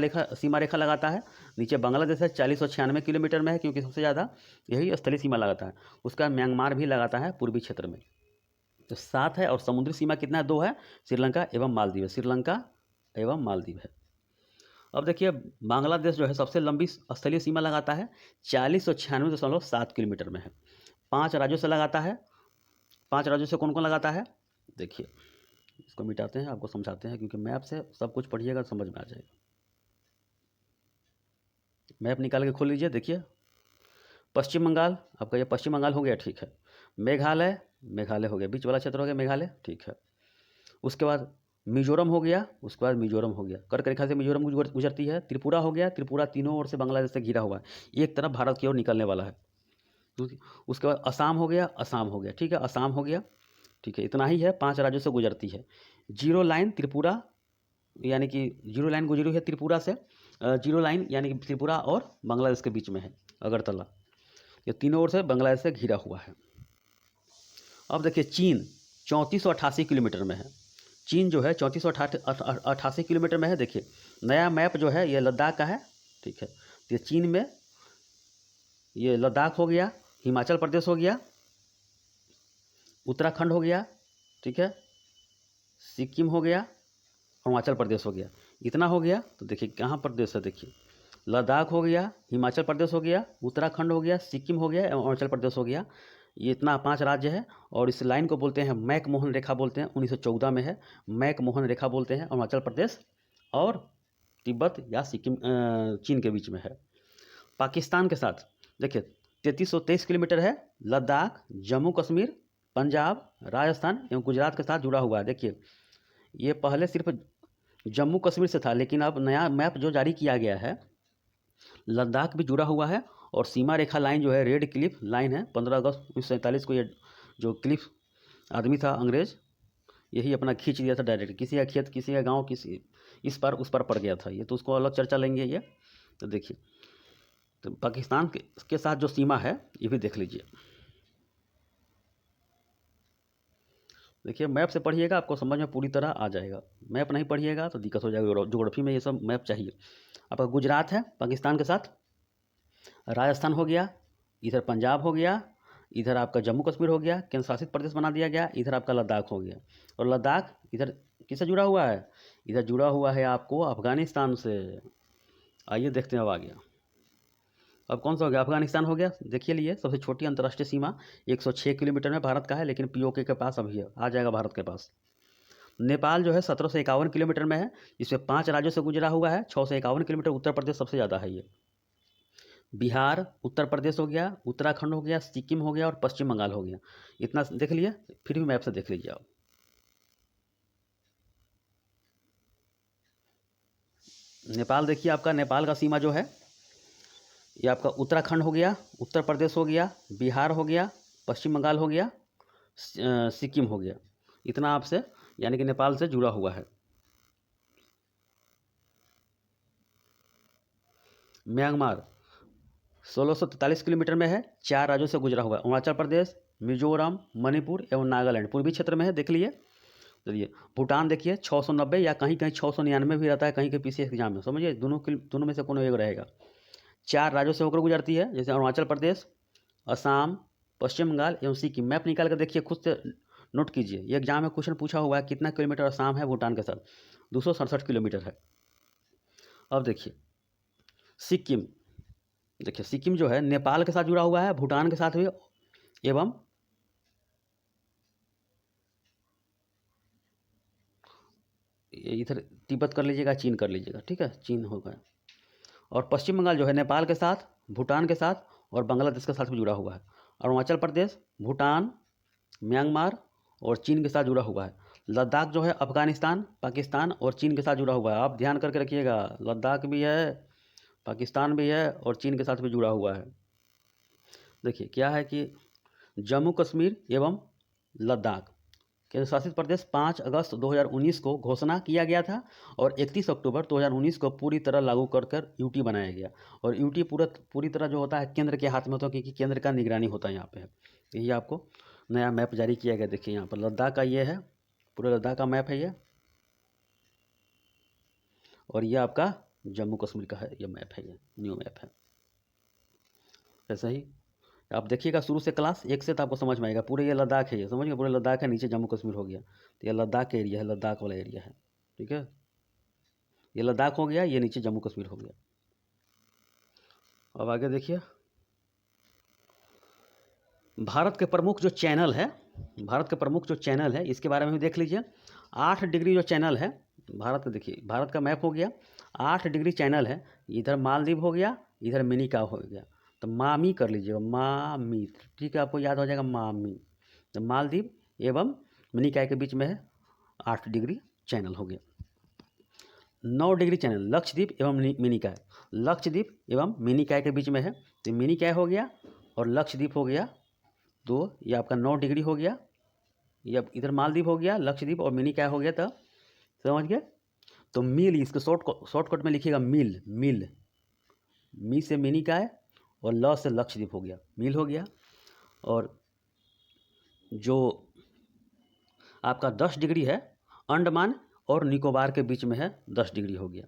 रेखा लगाता है। नीचे बांग्लादेश है, 4096 किलोमीटर में है, क्योंकि सबसे ज़्यादा यही स्थलीय सीमा लगाता है। उसका म्यांमार भी लगाता है पूर्वी क्षेत्र में। तो 7 है, और समुद्री सीमा कितना है, 2 है, श्रीलंका एवं मालदीव है, श्रीलंका एवं मालदीव है। अब देखिए बांग्लादेश जो है सबसे लंबी स्थलीय सीमा लगाता है, 4096.7 किलोमीटर में है। 5 राज्यों से लगाता है। 5 राज्यों से कौन कौन लगाता है, देखिए इसको मिटाते हैं, आपको समझाते हैं, क्योंकि मैप से सब कुछ पढ़िएगा समझ में आ जाएगा। मैप निकाल के खोल लीजिए, देखिए पश्चिम बंगाल, आपका ये पश्चिम बंगाल हो गया, ठीक है। मेघालय हो गया, बीच वाला क्षेत्र हो गया मेघालय, ठीक है। उसके बाद मिजोरम हो गया, उसके बाद मिजोरम हो गया, कर्क रेखा से मिजोरम गुजरती है। त्रिपुरा हो गया, त्रिपुरा तीनों ओर से बांग्लादेश से घिरा हुआ है, एक तरफ भारत की ओर निकलने वाला है। उसके बाद असम हो गया, ठीक है, असम हो गया, ठीक है। इतना ही है, 5 राज्यों से गुजरती है। जीरो लाइन त्रिपुरा, यानी कि जीरो लाइन गुजरी है त्रिपुरा से, जीरो लाइन यानी कि त्रिपुरा और बांग्लादेश के बीच में है अगरतला। ये तीनों ओर से बांग्लादेश से घिरा हुआ है। अब देखिए चीन 3488 किलोमीटर में है। चीन जो है 3488 किलोमीटर में है। देखिए नया मैप जो है ये लद्दाख का है, ठीक है। तो ये चीन में ये लद्दाख हो गया, हिमाचल प्रदेश हो गया, उत्तराखंड हो गया, ठीक है, सिक्किम हो गया, अरुणाचल प्रदेश हो गया। इतना हो गया। तो देखिए कहाँ प्रदेश है, देखिए लद्दाख हो गया, हिमाचल प्रदेश हो गया, उत्तराखंड हो गया, सिक्किम हो गया, अरुणाचल प्रदेश हो गया। ये इतना 5 राज्य है। और इस लाइन को बोलते हैं मैकमोहन रेखा बोलते हैं, 1914 में है, मैकमोहन रेखा बोलते हैं। अरुणाचल प्रदेश और तिब्बत या सिक्किम चीन के बीच में है। पाकिस्तान के साथ देखिए 3323 किलोमीटर है। लद्दाख, जम्मू कश्मीर, पंजाब, राजस्थान एवं गुजरात के साथ जुड़ा हुआ है। देखिए ये पहले सिर्फ जम्मू कश्मीर से था, लेकिन अब नया मैप जो जारी किया गया है, लद्दाख भी जुड़ा हुआ है और सीमा रेखा लाइन जो है रेड क्लिफ लाइन है, 15 अगस्त 1947 को ये जो क्लिफ आदमी था अंग्रेज, यही अपना खींच दिया था डायरेक्ट, किसी का खेत, किसी का गांव, किसी इस पार उस पार पड़ गया था ये, तो उसको अलग चर्चा लेंगे ये। तो देखिए, तो पाकिस्तान के साथ जो सीमा है ये भी देख लीजिए। देखिए मैप से पढ़िएगा, आपको समझ में पूरी तरह आ जाएगा। मैप नहीं पढ़िएगा तो दिक्कत हो जाएगी, ज्योग्राफी में ये सब मैप चाहिए। आपका गुजरात है पाकिस्तान के साथ, राजस्थान हो गया, इधर पंजाब हो गया, इधर आपका जम्मू कश्मीर हो गया, केंद्र शासित प्रदेश बना दिया गया, इधर आपका लद्दाख हो गया। और लद्दाख इधर किससे जुड़ा हुआ है? इधर जुड़ा हुआ है आपको अफगानिस्तान से। आइए देखते हैं अब आ गया। अब कौन सा हो गया? अफगानिस्तान हो गया। देखिए लिए सबसे छोटी अंतर्राष्ट्रीय सीमा 106 किलोमीटर में भारत का है, लेकिन पीओके के पास अभी है, आ जाएगा भारत के पास। नेपाल जो है 1751 किलोमीटर में है, इसमें 5 राज्यों से गुजरा हुआ है, 651 किलोमीटर। उत्तर प्रदेश सबसे ज़्यादा है ये। बिहार, उत्तर प्रदेश हो गया, उत्तराखंड हो गया, सिक्किम हो गया और पश्चिम बंगाल हो गया। इतना देख लिए, फिर भी मैप से देख लीजिए आप। नेपाल देखिए, आपका नेपाल का सीमा जो है ये आपका उत्तराखंड हो गया, उत्तर प्रदेश हो गया, बिहार हो गया, पश्चिम बंगाल हो गया, सिक्किम हो गया। इतना आपसे यानी कि नेपाल से जुड़ा हुआ है। म्यांमार 1643 किलोमीटर में है, 4 राज्यों से गुजरा हुआ है। अरुणाचल प्रदेश, मिजोरम, मणिपुर एवं नागालैंड पूर्वी क्षेत्र में है, देख लिए। चलिए भूटान देखिए 690 या कहीं कहीं 699 भी रहता है, कहीं के पीछे एग्जाम में, समझिए दोनों में से कोनो एक रहेगा। 4 राज्यों से होकर गुजरती है, जैसे अरुणाचल प्रदेश, असम, पश्चिम बंगाल एवं सिक्किम। मैप निकाल कर देखिए, खुद से नोट कीजिए। ये एग्जाम में क्वेश्चन पूछा हुआ है कितना किलोमीटर असम है भूटान के साथ, 267 किलोमीटर है। अब देखिए सिक्किम, देखिए सिक्किम जो है नेपाल के साथ जुड़ा हुआ है, भूटान के साथ भी, एवं इधर तिब्बत कर लीजिएगा, चीन कर लीजिएगा, ठीक है, चीन होगा। और पश्चिम बंगाल जो है नेपाल के साथ, भूटान के साथ और बांग्लादेश के साथ भी जुड़ा हुआ है। अरुणाचल प्रदेश, भूटान, म्यांमार और चीन के साथ जुड़ा हुआ है। लद्दाख जो है अफगानिस्तान, पाकिस्तान और चीन के साथ जुड़ा हुआ है। आप ध्यान करके रखिएगा, लद्दाख भी है, पाकिस्तान भी है और चीन के साथ भी जुड़ा हुआ है। देखिए क्या है कि जम्मू कश्मीर एवं लद्दाख केंद्र शासित प्रदेश 5 अगस्त 2019 को घोषणा किया गया था और 31 अक्टूबर 2019 को पूरी तरह लागू कर यूटी बनाया गया। और यूटी पूरी तरह जो होता है केंद्र के हाथ में होता है, क्योंकि केंद्र का निगरानी होता है यहाँ पे। यही आपको नया मैप जारी किया गया। देखिए यहाँ पर लद्दाख का ये है, पूरे लद्दाख का मैप है ये, और ये आपका जम्मू कश्मीर का है, ये मैप है, ये न्यू मैप है। ऐसा ही आप देखिएगा शुरू से क्लास 1 से, तो आपको समझ में आएगा। पूरे ये लद्दाख है, ये समझिए, पूरे लद्दाख है, नीचे जम्मू कश्मीर हो गया, तो ये लद्दाख का एरिया है, लद्दाख वाला एरिया है, ठीक है। ये लद्दाख हो गया, ये नीचे जम्मू कश्मीर हो गया। अब आगे देखिए, भारत के प्रमुख जो चैनल है, भारत के प्रमुख जो चैनल है इसके बारे में भी देख लीजिए। 8 डिग्री जो चैनल है भारत का, देखिए भारत का मैप हो गया, 8 डिग्री चैनल है। इधर मालदीव हो गया, इधर मिनिका हो गया, तो मामी कर लीजिएगा, मामी, ठीक है, आपको याद हो जाएगा मामी। तो मालदीव एवं मिनिका के बीच में है 8 डिग्री चैनल हो गया। 9 डिग्री चैनल लक्षद्वीप एवं मिनिका, लक्षद्वीप एवं मिनिका के बीच में है, तो मिनिका हो गया और लक्षद्वीप हो गया, तो ये आपका 9 डिग्री हो गया। ये इधर मालदीव हो गया, लक्षद्वीप और मिनिका हो गया, तो समझ गए। तो मिल, इसको शॉर्टकट में लिखिएगा मिल, मिल, मी से मिनिका है और ल से लक्षद्वीप हो गया, मिल हो गया। और जो आपका 10 डिग्री है अंडमान और निकोबार के बीच में है, 10 डिग्री हो गया।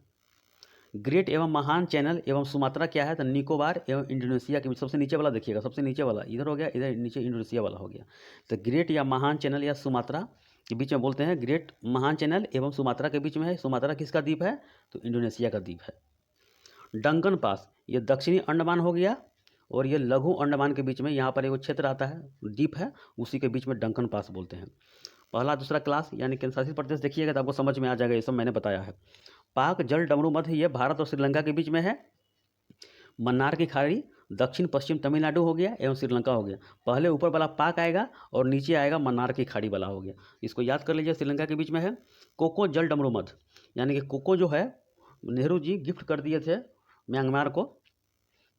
ग्रेट एवं महान चैनल एवं सुमात्रा क्या है? तो निकोबार एवं इंडोनेशिया के बीच, सबसे नीचे वाला देखिएगा, सबसे नीचे वाला इधर हो गया, इधर नीचे इंडोनेशिया वाला हो गया। तो ग्रेट या महान चैनल या सुमात्रा के बीच में बोलते हैं, ग्रेट महान चैनल एवं सुमात्रा के बीच में है। सुमात्रा किसका द्वीप है? तो इंडोनेशिया का द्वीप है। डंकन पास, ये दक्षिणी अंडमान हो गया और ये लघु अंडमान के बीच में, यहाँ पर एक क्षेत्र आता है, द्वीप है, उसी के बीच में डंकन पास बोलते हैं। पहला दूसरा क्लास यानी केंद्र शासित प्रदेश देखिएगा तो आपको समझ में आ जाएगा, ये सब मैंने बताया है। पाक जल डमरू मध्य, ये भारत और श्रीलंका के बीच में है। मन्नार की खाड़ी दक्षिण पश्चिम तमिलनाडु हो गया एवं श्रीलंका हो गया। पहले ऊपर वाला पाक आएगा और नीचे आएगा मन्नार की खाड़ी वाला हो गया, इसको याद कर लीजिए, श्रीलंका के बीच में है। कोको जल डमरू मध्य यानी कि कोको जो है नेहरू जी गिफ्ट कर दिए थे म्यांमार को,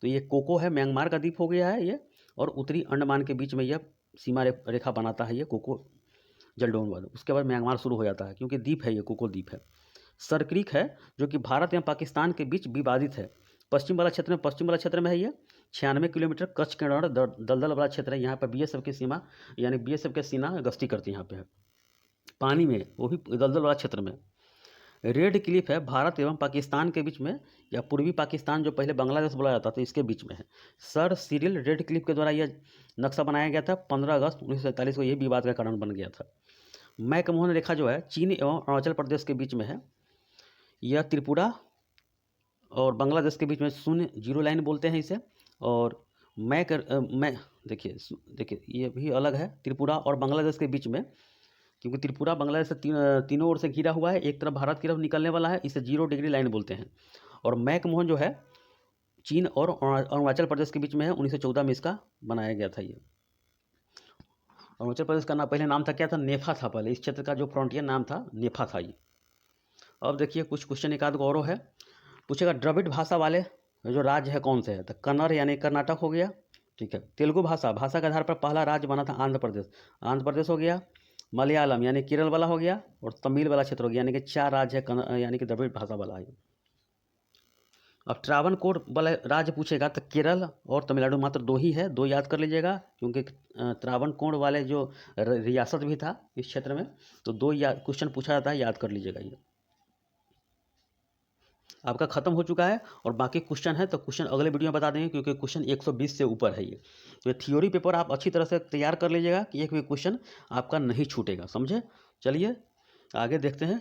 तो ये कोको है, म्यांमार का द्वीप हो गया है ये, और उत्तरी अंडमान के बीच में यह सीमा रेखा बनाता है ये कोको जलडोन वाला। उसके बाद म्यांमार शुरू हो जाता है, क्योंकि द्वीप है ये, कोको द्वीप है। सर क्रीक है जो कि भारत एवं पाकिस्तान के बीच विवादित है। पश्चिम वाला क्षेत्र में है ये, 96 किलोमीटर कच्छ के दलदल वाला क्षेत्र है। यहाँ पर बीएसएफ की सीमा यानी बीएसएफ के सेना गश्ती करती है यहाँ पे है, पानी में, वो भी दलदल वाला क्षेत्र में। रेड क्लिफ है भारत एवं पाकिस्तान के बीच में, या पूर्वी पाकिस्तान जो पहले बांग्लादेश बोला जाता था इसके बीच में है। सर सिरिल रेड क्लिफ के द्वारा यह नक्शा बनाया गया था 15 अगस्त 1947 को, यह विवाद का कारण बन गया था। मैकमोहन रेखा जो है चीन एवं अरुणाचल प्रदेश के बीच में है। यह त्रिपुरा और बांग्लादेश के बीच में 0 लाइन बोलते हैं इसे। और मैं देखिए ये भी अलग है, त्रिपुरा और बांग्लादेश के बीच में, क्योंकि त्रिपुरा बांग्लादेश से तीनों ओर से घिरा हुआ है, एक तरफ भारत की तरफ निकलने वाला है, इसे 0 डिग्री लाइन बोलते हैं। और मैकमोहन जो है चीन और अरुणाचल प्रदेश के बीच में है, 1914 में इसका बनाया गया था ये। अरुणाचल प्रदेश का पहले नाम था क्या था, नेफा था पहले, इस क्षेत्र का जो फ्रंटियर नाम था नेफा था ये। अब देखिए कुछ क्वेश्चन एक आध गौरव है, पूछेगा द्रविड़ भाषा वाले जो राज्य है कौन से है, तो कन्नड़ यानी कर्नाटक हो गया, ठीक है। तेलुगु भाषा के आधार पर पहला राज्य बना था आंध्र प्रदेश हो गया। मलयालम यानी केरल वाला हो गया, और तमिल वाला क्षेत्र हो गया, यानी कि 4 राज्य है यानी कि द्रविड़ भाषा वाला है। अब त्रावणकोर वाला राज्य पूछेगा तो केरल और तमिलनाडु मात्र 2 ही है, 2 याद कर लीजिएगा, क्योंकि त्रावणकोर वाले जो रियासत भी था इस क्षेत्र में, तो 2 क्वेश्चन पूछा जाता है, याद कर लीजिएगा। ये आपका खत्म हो चुका है, और बाकी क्वेश्चन है तो क्वेश्चन अगले वीडियो में बता देंगे, क्योंकि क्वेश्चन 120 से ऊपर है ये। तो ये थ्योरी पेपर आप अच्छी तरह से तैयार कर लीजिएगा कि एक भी क्वेश्चन आपका नहीं छूटेगा, समझे। चलिए आगे देखते हैं।